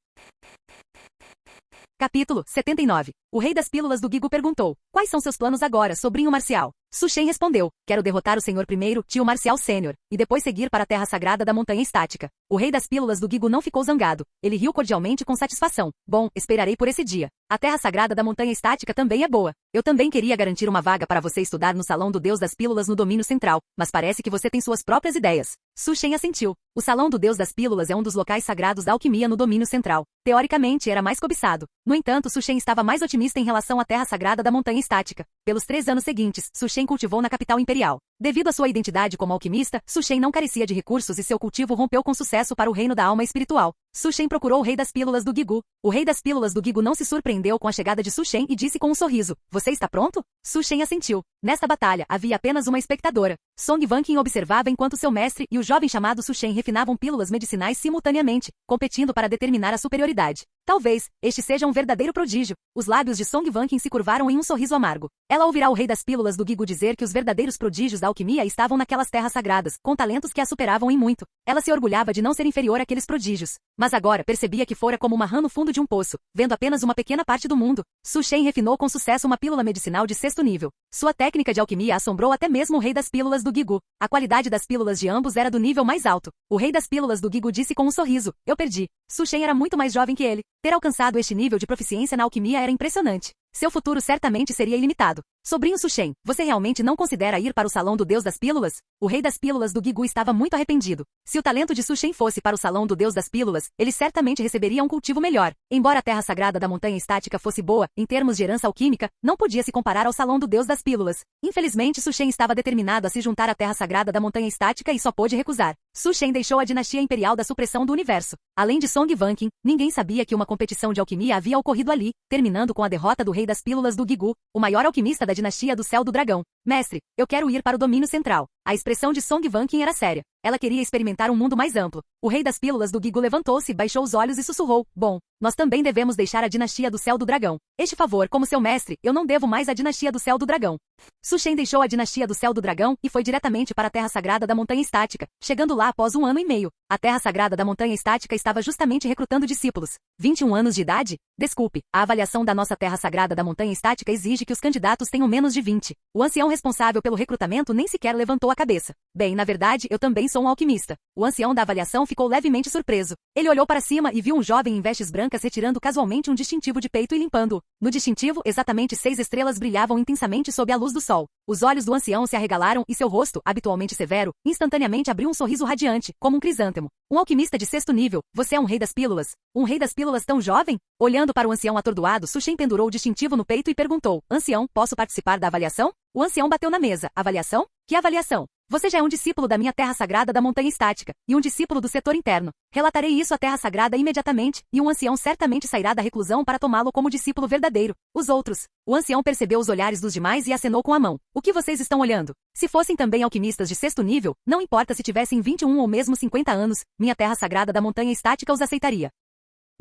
Capítulo 79. O rei das pílulas do Gigu perguntou: "Quais são seus planos agora, sobrinho Marcial?" Su Shen respondeu: "Quero derrotar o senhor primeiro, tio Marcial Sênior, e depois seguir para a terra sagrada da montanha estática." O rei das pílulas do Gigu não ficou zangado. Ele riu cordialmente com satisfação. "Bom, esperarei por esse dia. A terra sagrada da montanha estática também é boa. Eu também queria garantir uma vaga para você estudar no salão do Deus das Pílulas no domínio central, mas parece que você tem suas próprias ideias." Su Shen assentiu. O salão do Deus das Pílulas é um dos locais sagrados da alquimia no domínio central. Teoricamente, era mais cobiçado. No entanto, Su Shen estava mais otimista otimista em relação à terra sagrada da montanha estática. Pelos 3 anos seguintes, Su Shen cultivou na capital imperial. Devido à sua identidade como alquimista, Su Shen não carecia de recursos e seu cultivo rompeu com sucesso para o reino da alma espiritual. Su Shen procurou o rei das pílulas do Gigu. O rei das pílulas do Gigu não se surpreendeu com a chegada de Su Shen e disse com um sorriso: "Você está pronto?" Su Shen assentiu. Nesta batalha, havia apenas uma espectadora. Song Wanqing observava enquanto seu mestre e o jovem chamado Su Shen refinavam pílulas medicinais simultaneamente, competindo para determinar a superioridade. Talvez, este seja um verdadeiro prodígio. Os lábios de Song Wanqing se curvaram em um sorriso amargo. Ela ouvirá o rei das pílulas do Gigu dizer que os verdadeiros prodígios da alquimia estavam naquelas terras sagradas, com talentos que a superavam em muito. Ela se orgulhava de não ser inferior àqueles prodígios. Mas agora percebia que fora como uma rã no fundo de um poço, vendo apenas uma pequena parte do mundo. Su Shen refinou com sucesso uma pílula medicinal de 6º nível. Sua técnica de alquimia assombrou até mesmo o rei das pílulas do Gigu. A qualidade das pílulas de ambos era do nível mais alto. O rei das pílulas do Gigu disse com um sorriso: "Eu perdi." Su Shen era muito mais jovem que ele. Ter alcançado este nível de proficiência na alquimia era impressionante. Seu futuro certamente seria ilimitado. Sobrinho Su Shen, você realmente não considera ir para o salão do Deus das Pílulas? O rei das pílulas do Gigu estava muito arrependido. Se o talento de Su Shen fosse para o salão do Deus das Pílulas, ele certamente receberia um cultivo melhor. Embora a terra sagrada da montanha estática fosse boa, em termos de herança alquímica, não podia se comparar ao salão do Deus das Pílulas. Infelizmente, Su Shen estava determinado a se juntar à terra sagrada da montanha estática e só pôde recusar. Su Shen deixou a dinastia imperial da supressão do universo. Além de Song Wanqing, ninguém sabia que uma competição de alquimia havia ocorrido ali, terminando com a derrota do rei das pílulas do Gigu, o maior alquimista da dinastia do Céu do Dragão. "Mestre, eu quero ir para o domínio central." A expressão de Song Wanqing era séria. Ela queria experimentar um mundo mais amplo. O rei das pílulas do Gigu levantou-se, baixou os olhos e sussurrou: "Bom, nós também devemos deixar a dinastia do Céu do Dragão. Este favor, como seu mestre, eu não devo mais à dinastia do Céu do Dragão." Su Shen deixou a dinastia do Céu do Dragão e foi diretamente para a terra sagrada da montanha estática, chegando lá após 1 ano e meio. A terra sagrada da montanha estática estava justamente recrutando discípulos. 21 anos de idade? Desculpe, a avaliação da nossa terra sagrada da montanha estática exige que os candidatos tenham menos de 20. O ancião responsável pelo recrutamento nem sequer levantou a cabeça. "Bem, na verdade, eu também sou um alquimista." O ancião da avaliação ficou levemente surpreso. Ele olhou para cima e viu um jovem em vestes brancas retirando casualmente um distintivo de peito e limpando-o. No distintivo, exatamente 6 estrelas brilhavam intensamente sob a luz do sol. Os olhos do ancião se arregalaram e seu rosto, habitualmente severo, instantaneamente abriu um sorriso radiante, como um crisântemo. "Um alquimista de 6º nível, você é um rei das pílulas? Um rei das pílulas tão jovem?" Olhando para o ancião atordoado, Su Shen pendurou o distintivo no peito e perguntou: "Ancião, posso participar da avaliação?" O ancião bateu na mesa. "Avaliação? Que avaliação? Você já é um discípulo da minha terra sagrada da montanha estática, e um discípulo do setor interno. Relatarei isso à terra sagrada imediatamente, e um ancião certamente sairá da reclusão para tomá-lo como discípulo verdadeiro. Os outros." O ancião percebeu os olhares dos demais e acenou com a mão. "O que vocês estão olhando? Se fossem também alquimistas de 6º nível, não importa se tivessem 21 ou mesmo 50 anos, minha terra sagrada da montanha estática os aceitaria."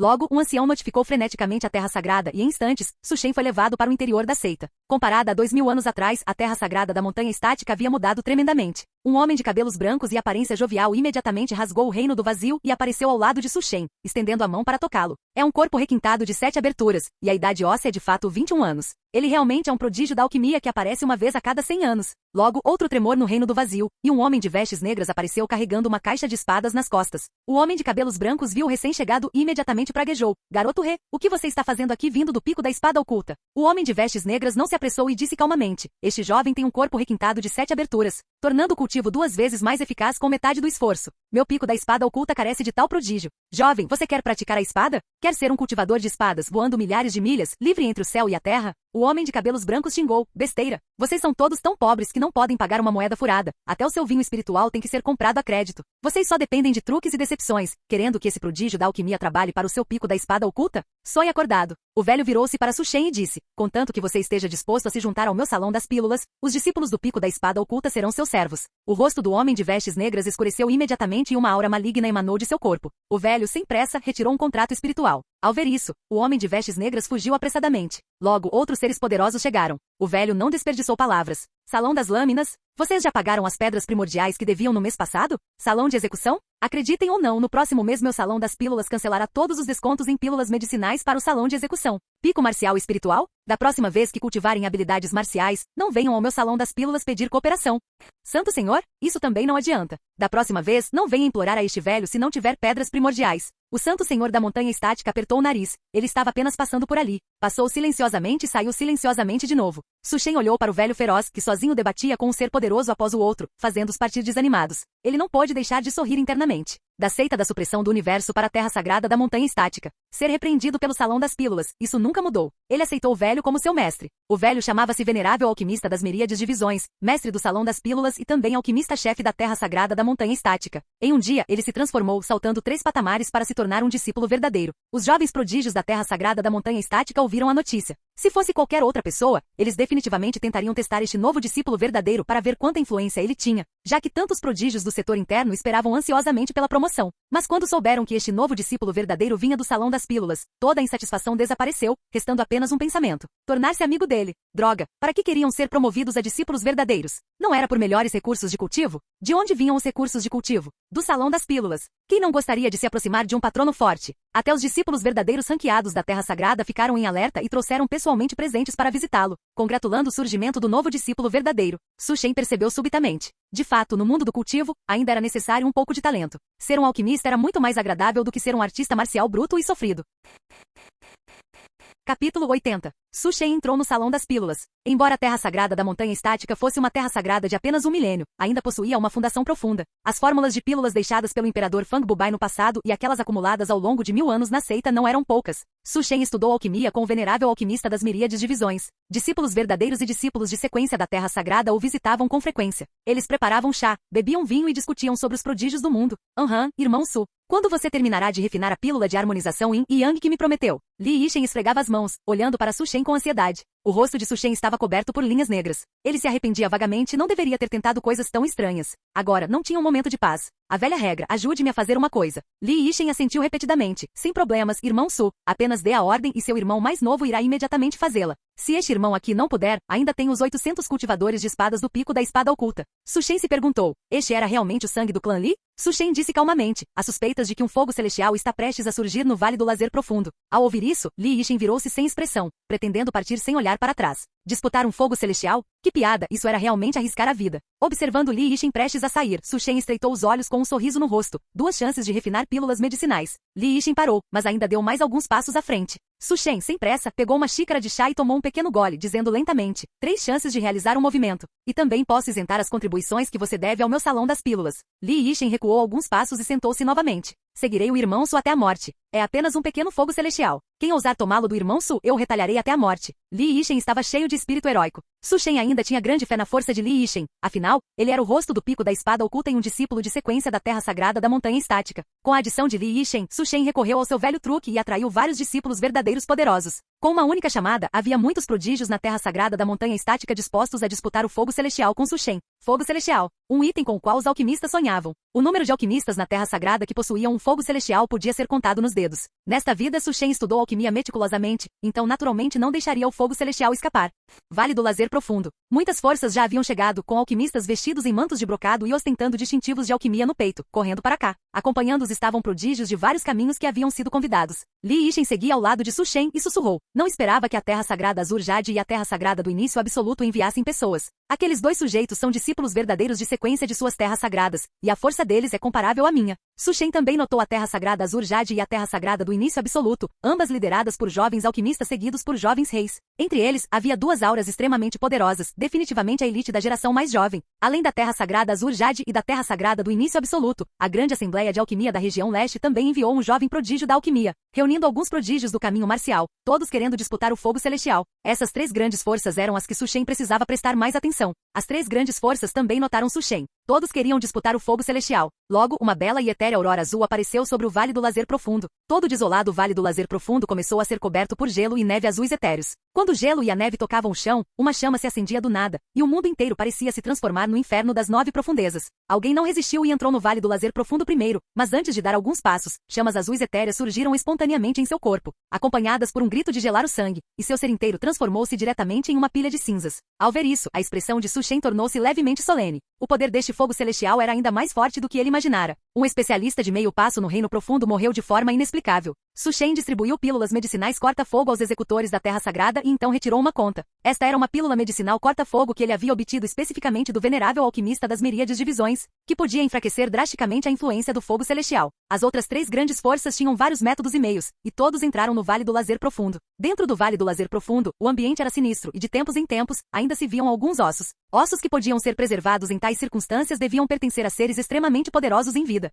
Logo, um ancião notificou freneticamente a terra sagrada e, em instantes, Su Shen foi levado para o interior da seita. Comparada a 2000 anos atrás, a terra sagrada da montanha estática havia mudado tremendamente. Um homem de cabelos brancos e aparência jovial imediatamente rasgou o reino do vazio e apareceu ao lado de Su Shen, estendendo a mão para tocá-lo. É um corpo requintado de 7 aberturas, e a idade óssea é de fato 21 anos. Ele realmente é um prodígio da alquimia que aparece uma vez a cada 100 anos. Logo, outro tremor no reino do vazio, e um homem de vestes negras apareceu carregando uma caixa de espadas nas costas. O homem de cabelos brancos viu o recém-chegado e imediatamente praguejou: "Garoto Rê, o que você está fazendo aqui vindo do pico da espada oculta?" O homem de vestes negras não se apressou e disse calmamente: "Este jovem tem um corpo requintado de 7 aberturas, tornando o cultivo 2 vezes mais eficaz com metade do esforço. Meu pico da espada oculta carece de tal prodígio. Jovem, você quer praticar a espada? Quer ser um cultivador de espadas voando milhares de milhas, livre entre o céu e a terra?" O homem de cabelos brancos xingou: "Besteira! Vocês são todos tão pobres que não podem pagar uma moeda furada. Até o seu vinho espiritual tem que ser comprado a crédito. Vocês só dependem de truques e decepções, querendo que esse prodígio da alquimia trabalhe para o seu pico da espada oculta? Sonhe acordado." O velho virou-se para Su Shen e disse: "Contanto que você esteja disposto a se juntar ao meu salão das pílulas, os discípulos do pico da espada oculta serão seus servos." O rosto do homem de vestes negras escureceu imediatamente e uma aura maligna emanou de seu corpo. O velho, sem pressa, retirou um contrato espiritual. Ao ver isso, o homem de vestes negras fugiu apressadamente. Logo, outros seres poderosos chegaram. O velho não desperdiçou palavras. "Salão das lâminas? Vocês já pagaram as pedras primordiais que deviam no mês passado? Salão de execução? Acreditem ou não, no próximo mês meu salão das pílulas cancelará todos os descontos em pílulas medicinais para o salão de execução. Pico marcial e espiritual? Da próxima vez que cultivarem habilidades marciais, não venham ao meu salão das pílulas pedir cooperação. Santo Senhor, isso também não adianta. Da próxima vez, não venha implorar a este velho se não tiver pedras primordiais." O Santo Senhor da montanha estática apertou o nariz. Ele estava apenas passando por ali. Passou silenciosamente e saiu silenciosamente de novo. Su Shen olhou para o velho feroz, que sozinho debatia com um ser poderoso após o outro, fazendo-os partir desanimados. Ele não pôde deixar de sorrir internamente. Da seita da supressão do universo para a terra sagrada da montanha estática. Ser repreendido pelo Salão das Pílulas, isso nunca mudou. Ele aceitou o velho como seu mestre. O velho chamava-se Venerável Alquimista das Miríades de Visões, mestre do Salão das Pílulas e também alquimista-chefe da terra sagrada da montanha estática. Em um dia, ele se transformou, saltando 3 patamares para se tornar um discípulo verdadeiro. Os jovens prodígios da terra sagrada da montanha estática ouviram a notícia. Se fosse qualquer outra pessoa, eles definitivamente tentariam testar este novo discípulo verdadeiro para ver quanta influência ele tinha, já que tantos prodígios do setor interno esperavam ansiosamente pela promoção. Mas quando souberam que este novo discípulo verdadeiro vinha do Salão das Pílulas, toda a insatisfação desapareceu, restando apenas um pensamento: tornar-se amigo dele. Droga, para que queriam ser promovidos a discípulos verdadeiros? Não era por melhores recursos de cultivo? De onde vinham os recursos de cultivo? Do Salão das Pílulas. Quem não gostaria de se aproximar de um patrono forte? Até os discípulos verdadeiros ranqueados da Terra Sagrada ficaram em alerta e trouxeram pessoalmente presentes para visitá-lo, congratulando o surgimento do novo discípulo verdadeiro. Su Shen percebeu subitamente. De fato, no mundo do cultivo, ainda era necessário um pouco de talento. Ser um alquimista era muito mais agradável do que ser um artista marcial bruto e sofrido. Capítulo 80. Su Shen entrou no Salão das Pílulas. Embora a Terra Sagrada da Montanha Estática fosse uma terra sagrada de apenas 1 milênio, ainda possuía uma fundação profunda. As fórmulas de pílulas deixadas pelo imperador Fang Bubai no passado e aquelas acumuladas ao longo de 1000 anos na seita não eram poucas. Su Shen estudou alquimia com o venerável alquimista das Miríades de Visões. Discípulos verdadeiros e discípulos de sequência da Terra Sagrada o visitavam com frequência. Eles preparavam chá, bebiam vinho e discutiam sobre os prodígios do mundo. Irmão Su, quando você terminará de refinar a pílula de harmonização Yin e Yang que me prometeu? Li Yishen esfregava as mãos, olhando para Su Shen com ansiedade. O rosto de Su Shen estava coberto por linhas negras. Ele se arrependia vagamente e não deveria ter tentado coisas tão estranhas. Agora, não tinha um momento de paz. A velha regra, ajude-me a fazer uma coisa. Li Yishen assentiu repetidamente. Sem problemas, irmão Su. Apenas dê a ordem e seu irmão mais novo irá imediatamente fazê-la. Se este irmão aqui não puder, ainda tem os 800 cultivadores de espadas do pico da espada oculta. Su Shen se perguntou. Este era realmente o sangue do clã Li? Su Shen disse calmamente. Há suspeitas de que um fogo celestial está prestes a surgir no Vale do Lazer Profundo. Ao ouvir isso, Li Yishen virou-se sem expressão, pretendendo partir sem olhar para trás. Disputar um fogo celestial? Que piada, isso era realmente arriscar a vida. Observando Li Yishen prestes a sair, Su Shen estreitou os olhos com um sorriso no rosto. 2 chances de refinar pílulas medicinais. Li Yishen parou, mas ainda deu mais alguns passos à frente. Su Shen, sem pressa, pegou uma xícara de chá e tomou um pequeno gole, dizendo lentamente: 3 chances de realizar um movimento. E também posso isentar as contribuições que você deve ao meu Salão das Pílulas. Li Yishen recuou alguns passos e sentou-se novamente. Seguirei o irmão Su até a morte. É apenas um pequeno fogo celestial. Quem ousar tomá-lo do irmão Su, eu o retalharei até a morte. Li Yishen estava cheio de espírito heróico. Su Shen ainda tinha grande fé na força de Li Yishen. Afinal, ele era o rosto do pico da espada oculta e um discípulo de sequência da terra sagrada da montanha estática. Com a adição de Li Yishen, Su Shen recorreu ao seu velho truque e atraiu vários discípulos verdadeiros poderosos. Com uma única chamada, havia muitos prodígios na terra sagrada da montanha estática dispostos a disputar o fogo celestial com Su Shen. Fogo celestial. Um item com o qual os alquimistas sonhavam. O número de alquimistas na terra sagrada que possuíam um fogo celestial podia ser contado nos dedos. Nesta vida, Su Shen estudou alquimia meticulosamente, então naturalmente não deixaria o fogo celestial escapar. Vale do Lazer Profundo. Muitas forças já haviam chegado, com alquimistas vestidos em mantos de brocado e ostentando distintivos de alquimia no peito, correndo para cá. Acompanhando-os estavam prodígios de vários caminhos que haviam sido convidados. Li Yishen seguia ao lado de Su Shen e sussurrou. Não esperava que a Terra Sagrada Azur Jade e a Terra Sagrada do Início Absoluto enviassem pessoas. Aqueles 2 sujeitos são discípulos verdadeiros de sequência de suas terras sagradas, e a força deles é comparável à minha. Su Shen também notou a Terra Sagrada Azur Jade e a Terra Sagrada do Início Absoluto, ambas lideradas por jovens alquimistas seguidos por jovens reis. Entre eles, havia 2 auras extremamente poderosas, definitivamente a elite da geração mais jovem. Além da Terra Sagrada Azur Jade e da Terra Sagrada do Início Absoluto, a Grande Assembleia de Alquimia da região leste também enviou um jovem prodígio da alquimia, reunindo alguns prodígios do caminho marcial, todos querendo disputar o fogo celestial. Essas 3 grandes forças eram as que Su Shen precisava prestar mais atenção. As 3 grandes forças também notaram Su Shen. Todos queriam disputar o fogo celestial. Logo, uma bela e etérea aurora azul apareceu sobre o Vale do Lazer Profundo. Todo o desolado Vale do Lazer Profundo começou a ser coberto por gelo e neve azuis etéreos. Quando o gelo e a neve tocavam o chão, uma chama se acendia do nada, e o mundo inteiro parecia se transformar no inferno das 9 profundezas. Alguém não resistiu e entrou no Vale do Lazer Profundo primeiro, mas antes de dar alguns passos, chamas azuis etéreas surgiram espontaneamente em seu corpo, acompanhadas por um grito de gelar o sangue, e seu ser inteiro transformou-se diretamente em uma pilha de cinzas. Ao ver isso, a expressão de Su Shen tornou-se levemente solene. O poder deste fogo celestial era ainda mais forte do que ele imaginara. Um especialista de meio passo no Reino Profundo morreu de forma inexplicável. Su Shen distribuiu pílulas medicinais corta-fogo aos executores da Terra Sagrada e então retirou uma conta. Esta era uma pílula medicinal corta-fogo que ele havia obtido especificamente do venerável alquimista das Miríades de Visões, que podia enfraquecer drasticamente a influência do fogo celestial. As outras 3 grandes forças tinham vários métodos e meios, e todos entraram no Vale do Lazer Profundo. Dentro do Vale do Lazer Profundo, o ambiente era sinistro e de tempos em tempos, ainda se viam alguns ossos. Ossos que podiam ser preservados em tais circunstâncias deviam pertencer a seres extremamente poderosos em vida.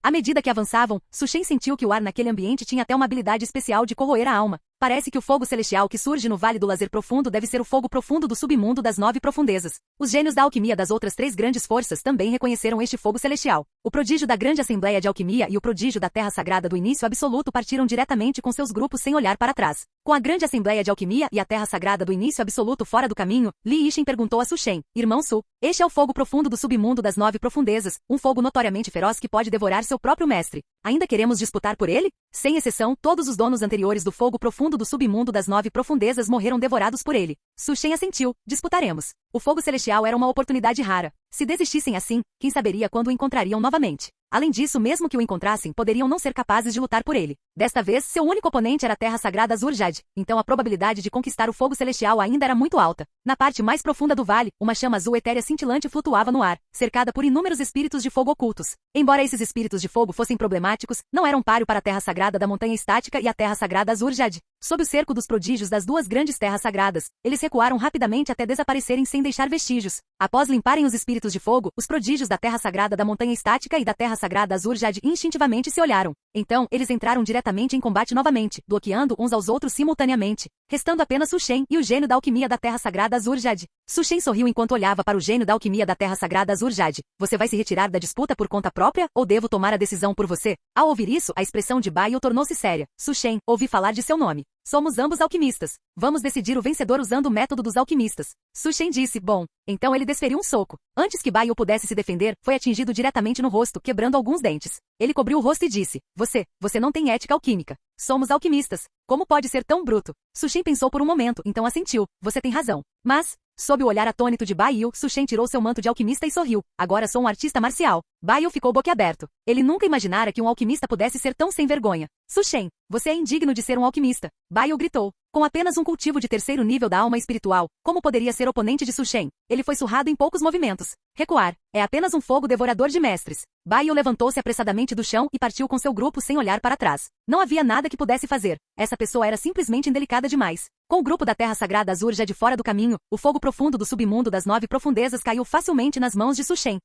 À medida que avançavam, Su Shen sentiu que o ar naquele ambiente tinha até uma habilidade especial de corroer a alma. Parece que o fogo celestial que surge no Vale do Lazer Profundo deve ser o fogo profundo do submundo das 9 profundezas. Os gênios da alquimia das outras 3 grandes forças também reconheceram este fogo celestial. O prodígio da Grande Assembleia de Alquimia e o prodígio da Terra Sagrada do Início Absoluto partiram diretamente com seus grupos sem olhar para trás. Com a Grande Assembleia de Alquimia e a Terra Sagrada do Início Absoluto fora do caminho, Li Yixin perguntou a Su Shen, irmão Su, este é o fogo profundo do submundo das 9 profundezas, um fogo notoriamente feroz que pode devorar seu próprio mestre. Ainda queremos disputar por ele? Sem exceção, todos os donos anteriores do fogo profundo do submundo das 9 profundezas morreram devorados por ele. Su Shen assentiu, disputaremos. O fogo celestial era uma oportunidade rara. Se desistissem assim, quem saberia quando o encontrariam novamente. Além disso, mesmo que o encontrassem, poderiam não ser capazes de lutar por ele. Desta vez, seu único oponente era a Terra Sagrada Azur-Jade, então a probabilidade de conquistar o fogo celestial ainda era muito alta. Na parte mais profunda do vale, uma chama azul etérea cintilante flutuava no ar, cercada por inúmeros espíritos de fogo ocultos. Embora esses espíritos de fogo fossem problemáticos, não eram páreo para a Terra Sagrada da Montanha Estática e a Terra Sagrada Azur-Jade. Sob o cerco dos prodígios das 2 grandes terras sagradas, eles recuaram rapidamente até desaparecerem sem deixar vestígios. Após limparem os espíritos de fogo, os prodígios da Terra Sagrada da Montanha Estática e da Terra Sagrada Azur-Jade instintivamente se olharam. Então, eles entraram diretamente em combate novamente, bloqueando uns aos outros simultaneamente, restando apenas Su Shen e o gênio da alquimia da Terra Sagrada Azur-Jade. Su Shen sorriu enquanto olhava para o gênio da alquimia da Terra Sagrada Azur-Jade. Você vai se retirar da disputa por conta própria, ou devo tomar a decisão por você? Ao ouvir isso, a expressão de Bai Yu tornou-se séria. Su Shen, ouvi falar de seu nome. Somos ambos alquimistas. Vamos decidir o vencedor usando o método dos alquimistas. Su Shen disse, bom. Então ele desferiu um soco. Antes que Bai Yu pudesse se defender, foi atingido diretamente no rosto, quebrando alguns dentes. Ele cobriu o rosto e disse, você não tem ética alquímica. Somos alquimistas. Como pode ser tão bruto? Su Shen pensou por um momento, então assentiu. Você tem razão. Mas, sob o olhar atônito de Bai Yu, Su Shen tirou seu manto de alquimista e sorriu. Agora sou um artista marcial. Bai Yu ficou boquiaberto. Ele nunca imaginara que um alquimista pudesse ser tão sem vergonha. Su Shen, você é indigno de ser um alquimista. Bai Yu gritou. Com apenas um cultivo de 3º nível da alma espiritual, como poderia ser oponente de Su Shen? Ele foi surrado em poucos movimentos. Recuar. É apenas um fogo devorador de mestres. Bai Yu levantou-se apressadamente do chão e partiu com seu grupo sem olhar para trás. Não havia nada que pudesse fazer. Essa pessoa era simplesmente indelicada demais. Com o grupo da Terra Sagrada Azur já de fora do caminho, o fogo profundo do submundo das 9 profundezas caiu facilmente nas mãos de Su Shen.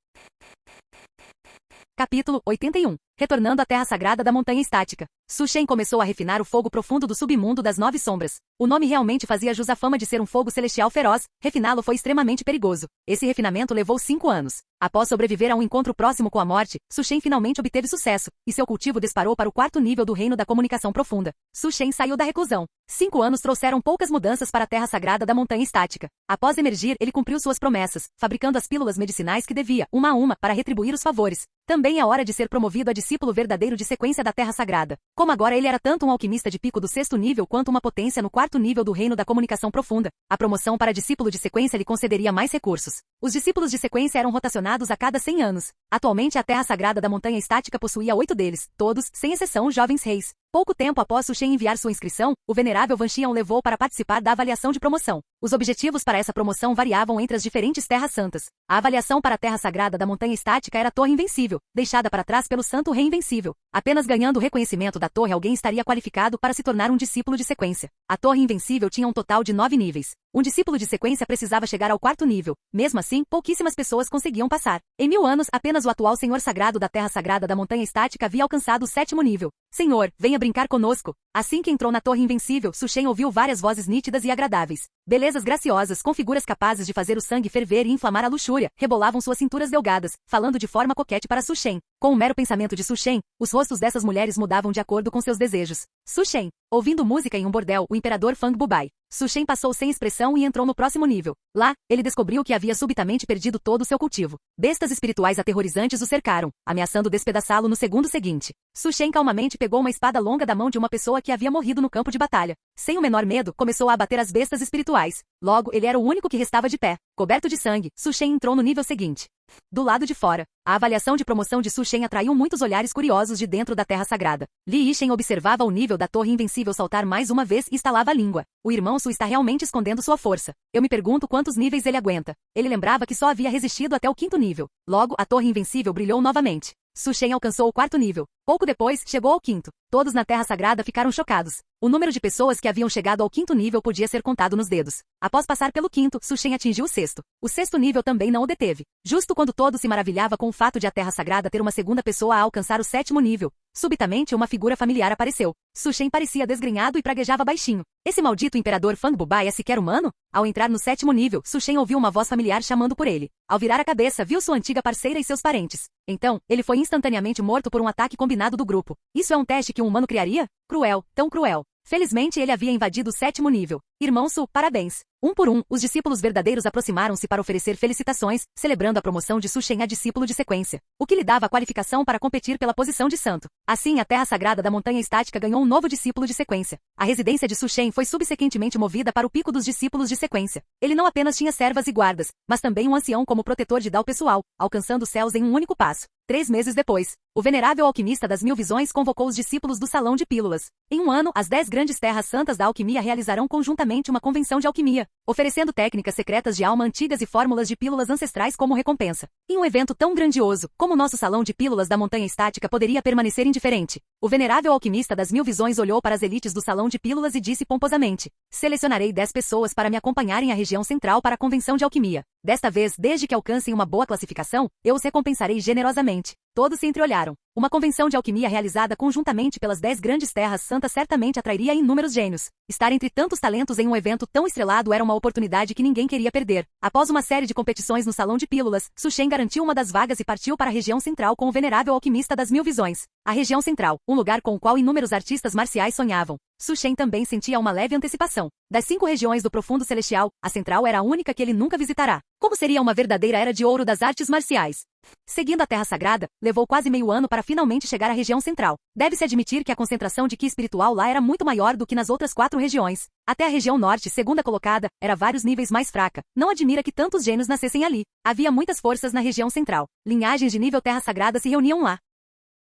Capítulo 81. Retornando à Terra Sagrada da Montanha Estática. Su Shen começou a refinar o fogo profundo do submundo das 9 sombras. O nome realmente fazia jus à fama de ser um fogo celestial feroz, refiná-lo foi extremamente perigoso. Esse refinamento levou 5 anos. Após sobreviver a um encontro próximo com a morte, Su Shen finalmente obteve sucesso, e seu cultivo disparou para o 4º nível do reino da comunicação profunda. Su Shen saiu da reclusão. 5 anos trouxeram poucas mudanças para a Terra Sagrada da Montanha Estática. Após emergir, ele cumpriu suas promessas, fabricando as pílulas medicinais que devia, uma a uma, para retribuir os favores. Também é hora de ser promovido a discípulo verdadeiro de sequência da Terra Sagrada. Como agora ele era tanto um alquimista de pico do 6º nível quanto uma potência no 4º nível do reino da comunicação profunda, a promoção para discípulo de sequência lhe concederia mais recursos. Os discípulos de sequência eram rotacionados a cada 100 anos. Atualmente a Terra Sagrada da Montanha Estática possuía 8 deles, todos, sem exceção, jovens reis. Pouco tempo após Su Shen enviar sua inscrição, o venerável Van Xian o levou para participar da avaliação de promoção. Os objetivos para essa promoção variavam entre as diferentes terras santas. A avaliação para a Terra Sagrada da Montanha Estática era a Torre Invencível, deixada para trás pelo Santo Rei Invencível. Apenas ganhando o reconhecimento da torre alguém estaria qualificado para se tornar um discípulo de sequência. A Torre Invencível tinha um total de 9 níveis. Um discípulo de sequência precisava chegar ao 4º nível. Mesmo assim, pouquíssimas pessoas conseguiam passar. Em 1000 anos, apenas o atual Senhor Sagrado da Terra Sagrada da Montanha Estática havia alcançado o 7º nível. Senhor, venha brincar conosco. Assim que entrou na Torre Invencível, Su Shen ouviu várias vozes nítidas e agradáveis. Belezas graciosas, com figuras capazes de fazer o sangue ferver e inflamar a luxúria, rebolavam suas cinturas delgadas, falando de forma coquete para Su Shen. Com o mero pensamento de Su Shen, os rostos dessas mulheres mudavam de acordo com seus desejos. Su Shen, ouvindo música em um bordel, o imperador Fang Bubai. Su Shen passou sem expressão e entrou no próximo nível. Lá, ele descobriu que havia subitamente perdido todo o seu cultivo. Bestas espirituais aterrorizantes o cercaram, ameaçando despedaçá-lo no segundo seguinte. Su Shen calmamente pegou uma espada longa da mão de uma pessoa que havia morrido no campo de batalha. Sem o menor medo, começou a abater as bestas espirituais. Logo, ele era o único que restava de pé. Coberto de sangue, Su Shen entrou no nível seguinte. Do lado de fora, a avaliação de promoção de Su Shen atraiu muitos olhares curiosos de dentro da Terra Sagrada. Li Yixin observava o nível da Torre Invencível saltar mais uma vez e estalava a língua. O irmão Su está realmente escondendo sua força. Eu me pergunto quantos níveis ele aguenta. Ele lembrava que só havia resistido até o 5º nível. Logo, a Torre Invencível brilhou novamente. Su Shen alcançou o 4º nível. Pouco depois, chegou ao quinto. Todos na Terra Sagrada ficaram chocados. O número de pessoas que haviam chegado ao quinto nível podia ser contado nos dedos. Após passar pelo quinto, Su Shen atingiu o sexto. O sexto nível também não o deteve. Justo quando todo se maravilhava com o fato de a Terra Sagrada ter uma segunda pessoa a alcançar o sétimo nível, subitamente uma figura familiar apareceu. Su Shen parecia desgrenhado e praguejava baixinho. Esse maldito imperador Fang Bubai é sequer humano? Ao entrar no sétimo nível, Su Shen ouviu uma voz familiar chamando por ele. Ao virar a cabeça, viu sua antiga parceira e seus parentes. Então, ele foi instantaneamente morto por um ataque combinado do grupo. Isso é um teste que um humano criaria? Cruel, tão cruel. Felizmente ele havia invadido o sétimo nível. Irmão Su, parabéns. Um por um, os discípulos verdadeiros aproximaram-se para oferecer felicitações, celebrando a promoção de Su Shen a discípulo de sequência, o que lhe dava a qualificação para competir pela posição de santo. Assim, a Terra Sagrada da Montanha Estática ganhou um novo discípulo de sequência. A residência de Su Shen foi subsequentemente movida para o pico dos discípulos de sequência. Ele não apenas tinha servas e guardas, mas também um ancião como protetor de Dao pessoal, alcançando os céus em um único passo. 3 meses depois, o venerável alquimista das 1000 visões convocou os discípulos do Salão de Pílulas. Em um ano, as 10 grandes terras santas da alquimia realizarão conjuntamente uma convenção de alquimia, oferecendo técnicas secretas de alma antigas e fórmulas de pílulas ancestrais como recompensa. Em um evento tão grandioso, como nosso Salão de Pílulas da Montanha Estática poderia permanecer indiferente? O venerável alquimista das 1000 visões olhou para as elites do Salão de Pílulas e disse pomposamente: selecionarei 10 pessoas para me acompanharem à região central para a convenção de alquimia. Desta vez, desde que alcancem uma boa classificação, eu os recompensarei generosamente. Todos se entreolharam. Uma convenção de alquimia realizada conjuntamente pelas 10 grandes terras santas certamente atrairia inúmeros gênios. Estar entre tantos talentos em um evento tão estrelado era uma oportunidade que ninguém queria perder. Após uma série de competições no Salão de Pílulas, Su Shen garantiu uma das vagas e partiu para a região central com o venerável alquimista das 1000 visões. A região central, um lugar com o qual inúmeros artistas marciais sonhavam. Su Shen também sentia uma leve antecipação. Das 5 regiões do profundo celestial, a central era a única que ele nunca visitará. Como seria uma verdadeira era de ouro das artes marciais? Seguindo a Terra Sagrada, levou quase meio ano para finalmente chegar à região central. Deve-se admitir que a concentração de ki espiritual lá era muito maior do que nas outras 4 regiões. Até a região norte, segunda colocada, era vários níveis mais fraca. Não admira que tantos gênios nascessem ali. Havia muitas forças na região central. Linhagens de nível Terra Sagrada se reuniam lá.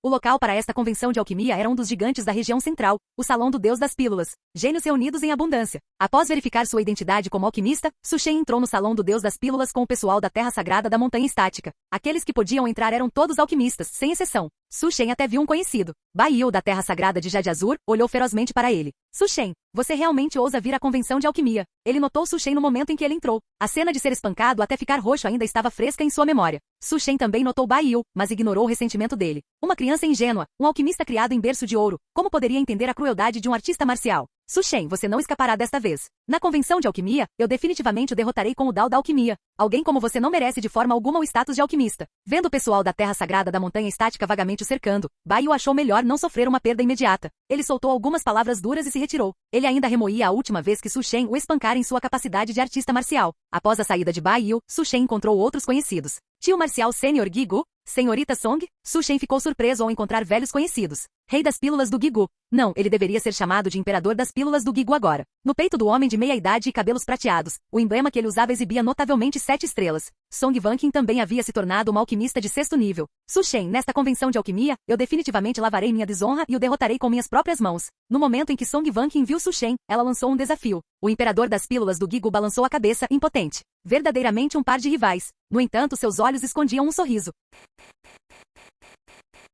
O local para esta convenção de alquimia era um dos gigantes da região central, o Salão do Deus das Pílulas. Gênios reunidos em abundância. Após verificar sua identidade como alquimista, Su Shen entrou no Salão do Deus das Pílulas com o pessoal da Terra Sagrada da Montanha Estática. Aqueles que podiam entrar eram todos alquimistas, sem exceção. Su Shen até viu um conhecido. Bai Yu da Terra Sagrada de Jade Azur olhou ferozmente para ele. Su Shen, você realmente ousa vir à convenção de alquimia. Ele notou Su Shen no momento em que ele entrou. A cena de ser espancado até ficar roxo ainda estava fresca em sua memória. Su Shen também notou Bai Yu, mas ignorou o ressentimento dele. Uma criança ingênua, um alquimista criado em berço de ouro, como poderia entender a crueldade de um artista marcial? Su Shen, você não escapará desta vez. Na convenção de alquimia, eu definitivamente o derrotarei com o Dao da alquimia. Alguém como você não merece de forma alguma o status de alquimista. Vendo o pessoal da Terra Sagrada da Montanha Estática vagamente o cercando, Bai Yu achou melhor não sofrer uma perda imediata. Ele soltou algumas palavras duras e se retirou. Ele ainda remoía a última vez que Su Shen o espancara em sua capacidade de artista marcial. Após a saída de Bai Yu, Su Shen encontrou outros conhecidos. Tio marcial sênior Gigu, senhorita Song, Su Shen ficou surpreso ao encontrar velhos conhecidos. Rei das pílulas do Gigu. Não, ele deveria ser chamado de imperador das pílulas do Gigu agora. No peito do homem de meia idade e cabelos prateados, o emblema que ele usava exibia notavelmente 7 estrelas. Song Wanqing também havia se tornado uma alquimista de 6º nível. Su Shen, nesta convenção de alquimia, eu definitivamente lavarei minha desonra e o derrotarei com minhas próprias mãos. No momento em que Song Wanqing viu Su Shen, ela lançou um desafio. O imperador das pílulas do Gigu balançou a cabeça, impotente. Verdadeiramente um par de rivais. No entanto, seus olhos escondiam um sorriso.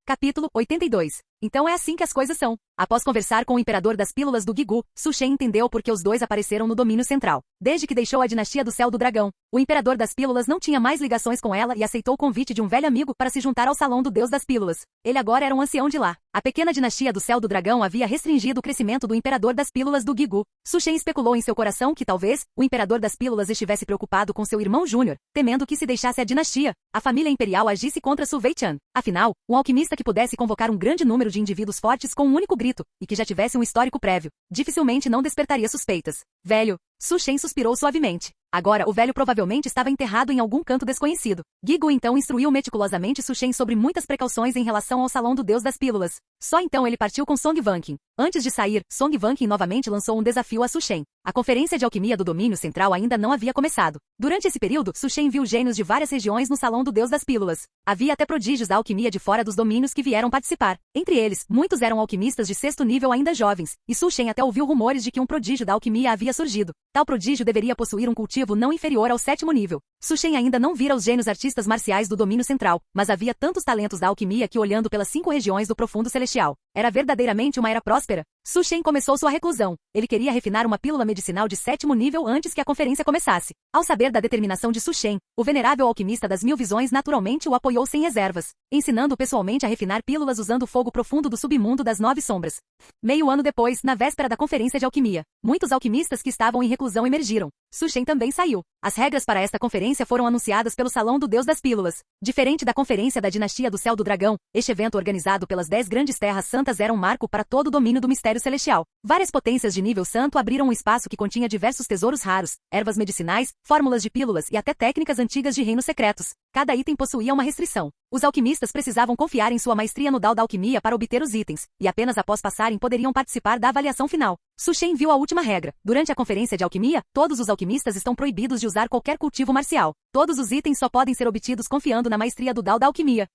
Capítulo 82. Então é assim que as coisas são. Após conversar com o imperador das pílulas do Gigu, Su Shen entendeu por que os dois apareceram no domínio central. Desde que deixou a dinastia do Céu do Dragão, o imperador das pílulas não tinha mais ligações com ela e aceitou o convite de um velho amigo para se juntar ao Salão do Deus das Pílulas. Ele agora era um ancião de lá. A pequena dinastia do Céu do Dragão havia restringido o crescimento do imperador das pílulas do Gigu. Su Shen especulou em seu coração que talvez o imperador das pílulas estivesse preocupado com seu irmão júnior, temendo que se deixasse a dinastia, a família imperial agisse contra Su Weichan. Afinal, um alquimista que pudesse convocar um grande número de indivíduos fortes com um único grito, e que já tivesse um histórico prévio, dificilmente não despertaria suspeitas. Velho. Su Shen suspirou suavemente. Agora o velho provavelmente estava enterrado em algum canto desconhecido. Gigu então instruiu meticulosamente Su Shen sobre muitas precauções em relação ao Salão do Deus das Pílulas. Só então ele partiu com Song Wanqing. Antes de sair, Song Wanqing novamente lançou um desafio a Su Shen. A conferência de alquimia do domínio central ainda não havia começado. Durante esse período, Su Shen viu gênios de várias regiões no salão do Deus das Pílulas. Havia até prodígios da alquimia de fora dos domínios que vieram participar. Entre eles, muitos eram alquimistas de sexto nível ainda jovens, e Su Shen até ouviu rumores de que um prodígio da alquimia havia surgido. Tal prodígio deveria possuir um cultivo não inferior ao sétimo nível. Su Shen ainda não vira os gênios artistas marciais do domínio central, mas havia tantos talentos da alquimia que, olhando pelas 5 regiões do profundo celestial, era verdadeiramente uma era próspera. Su Shen começou sua reclusão. Ele queria refinar uma pílula medicinal de sétimo nível antes que a conferência começasse. Ao saber da determinação de Su Shen, o venerável alquimista das 1000 visões naturalmente o apoiou sem reservas, ensinando pessoalmente a refinar pílulas usando o fogo profundo do submundo das 9 sombras. Meio ano depois, na véspera da conferência de alquimia, muitos alquimistas que estavam em reclusão emergiram. Su Shen também saiu. As regras para esta conferência foram anunciadas pelo Salão do Deus das Pílulas. Diferente da conferência da Dinastia do Céu do Dragão, este evento organizado pelas 10 grandes terras santas era um marco para todo o domínio do mistério celestial. Várias potências de nível santo abriram um espaço que continha diversos tesouros raros, ervas medicinais, fórmulas de pílulas e até técnicas antigas de reinos secretos. Cada item possuía uma restrição. Os alquimistas precisavam confiar em sua maestria no Dao da alquimia para obter os itens, e apenas após passarem poderiam participar da avaliação final. Su Shen viu a última regra. Durante a conferência de alquimia, todos os alquimistas estão proibidos de usar qualquer cultivo marcial. Todos os itens só podem ser obtidos confiando na maestria do Dao da alquimia.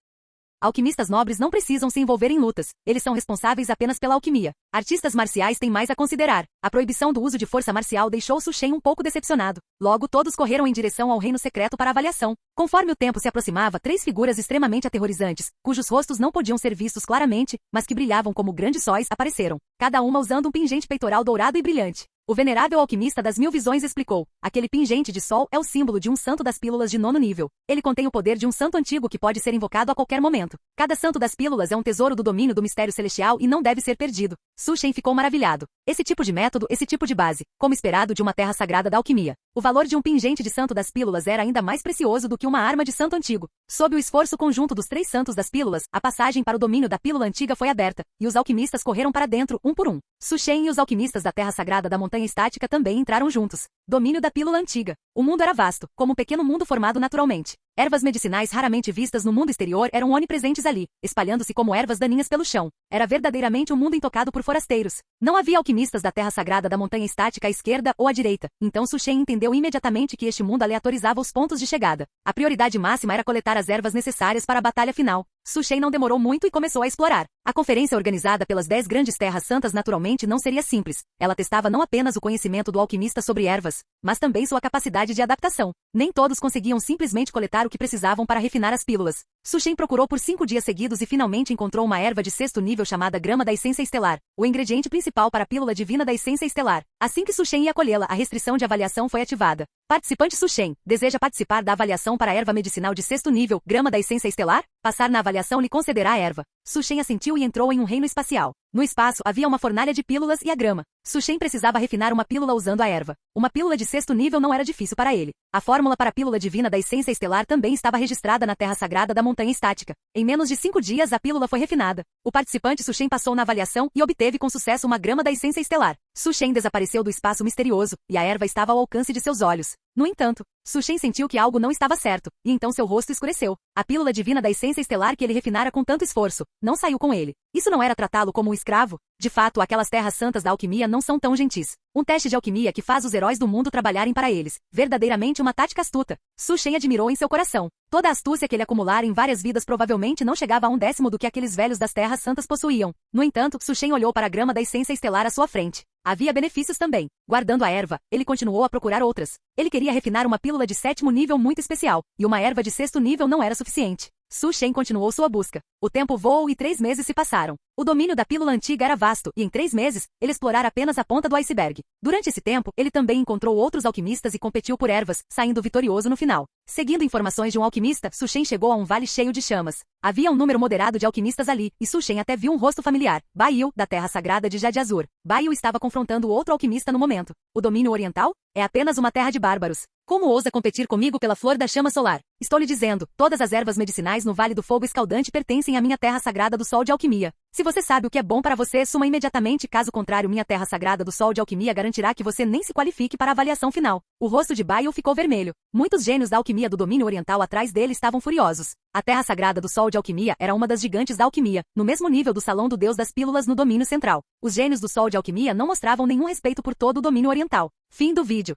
Alquimistas nobres não precisam se envolver em lutas, eles são responsáveis apenas pela alquimia. Artistas marciais têm mais a considerar. A proibição do uso de força marcial deixou Su Shen um pouco decepcionado. Logo, todos correram em direção ao reino secreto para avaliação. Conforme o tempo se aproximava, 3 figuras extremamente aterrorizantes, cujos rostos não podiam ser vistos claramente, mas que brilhavam como grandes sóis, apareceram. Cada uma usando um pingente peitoral dourado e brilhante. O venerável alquimista das 1000 visões explicou: aquele pingente de sol é o símbolo de um santo das pílulas de 9º nível. Ele contém o poder de um santo antigo que pode ser invocado a qualquer momento. Cada santo das pílulas é um tesouro do domínio do mistério celestial e não deve ser perdido. Su Shen ficou maravilhado. Esse tipo de método, esse tipo de base, como esperado de uma terra sagrada da alquimia. O valor de um pingente de santo das pílulas era ainda mais precioso do que uma arma de santo antigo. Sob o esforço conjunto dos 3 santos das pílulas, a passagem para o domínio da pílula antiga foi aberta, e os alquimistas correram para dentro, um por um. Su Shen e os alquimistas da terra sagrada da montanha estática também entraram juntos. Domínio da pílula antiga. O mundo era vasto, como um pequeno mundo formado naturalmente. Ervas medicinais raramente vistas no mundo exterior eram onipresentes ali, espalhando-se como ervas daninhas pelo chão. Era verdadeiramente um mundo intocado por forasteiros. Não havia alquimistas da terra sagrada da montanha estática à esquerda ou à direita, então Su Shen entendeu imediatamente que este mundo aleatorizava os pontos de chegada. A prioridade máxima era coletar as ervas necessárias para a batalha final. Su Shen não demorou muito e começou a explorar. A conferência organizada pelas 10 grandes terras santas naturalmente não seria simples. Ela testava não apenas o conhecimento do alquimista sobre ervas, mas também sua capacidade de adaptação. Nem todos conseguiam simplesmente coletar o que precisavam para refinar as pílulas. Su Shen procurou por 5 dias seguidos e finalmente encontrou uma erva de 6º nível chamada grama da essência estelar, o ingrediente principal para a pílula divina da essência estelar. Assim que Su Shen ia colhê-la, a restrição de avaliação foi ativada. Participante Su Shen, deseja participar da avaliação para a erva medicinal de 6º nível, grama da essência estelar? Passar na avaliação lhe concederá a erva. Su Shen assentiu e entrou em um reino espacial. No espaço havia uma fornalha de pílulas e a grama. Su Shen precisava refinar uma pílula usando a erva. Uma pílula de 6º nível não era difícil para ele. A fórmula para a pílula divina da essência estelar também estava registrada na terra sagrada da montanha estática. Em menos de 5 dias a pílula foi refinada. O participante Su Shen passou na avaliação e obteve com sucesso uma grama da essência estelar. Su Shen desapareceu do espaço misterioso, e a erva estava ao alcance de seus olhos. No entanto, Su Shen sentiu que algo não estava certo, e então seu rosto escureceu. A pílula divina da essência estelar que ele refinara com tanto esforço, não saiu com ele. Isso não era tratá-lo como um escravo? De fato, aquelas terras santas da alquimia não são tão gentis. Um teste de alquimia que faz os heróis do mundo trabalharem para eles. Verdadeiramente uma tática astuta. Su Shen admirou em seu coração. Toda a astúcia que ele acumulara em várias vidas provavelmente não chegava a 1/10 do que aqueles velhos das terras santas possuíam. No entanto, Su Shen olhou para a grama da essência estelar à sua frente. Havia benefícios também. Guardando a erva, ele continuou a procurar outras. Ele queria refinar uma pílula de 7º nível muito especial, e uma erva de 6º nível não era suficiente. Su Shen continuou sua busca. O tempo voou e 3 meses se passaram. O domínio da pílula antiga era vasto, e em 3 meses, ele explorara apenas a ponta do iceberg. Durante esse tempo, ele também encontrou outros alquimistas e competiu por ervas, saindo vitorioso no final. Seguindo informações de um alquimista, Su Shen chegou a um vale cheio de chamas. Havia um número moderado de alquimistas ali, e Su Shen até viu um rosto familiar, Ba Yu, da terra sagrada de Jade Azur. Ba Yu estava confrontando outro alquimista no momento. O domínio oriental? É apenas uma terra de bárbaros. Como ousa competir comigo pela flor da chama solar? Estou lhe dizendo, todas as ervas medicinais no Vale do Fogo Escaldante pertencem à minha terra sagrada do sol de alquimia. Se você sabe o que é bom para você, suma imediatamente, caso contrário, minha terra sagrada do sol de alquimia garantirá que você nem se qualifique para a avaliação final. O rosto de Baio ficou vermelho. Muitos gênios da alquimia do domínio oriental atrás dele estavam furiosos. A terra sagrada do sol de alquimia era uma das gigantes da alquimia, no mesmo nível do salão do deus das pílulas no domínio central. Os gênios do sol de alquimia não mostravam nenhum respeito por todo o domínio oriental. Fim do vídeo.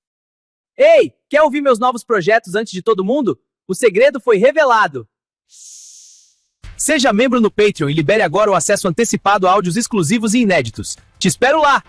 Ei, quer ouvir meus novos projetos antes de todo mundo? O segredo foi revelado. Seja membro no Patreon e libere agora o acesso antecipado a áudios exclusivos e inéditos. Te espero lá!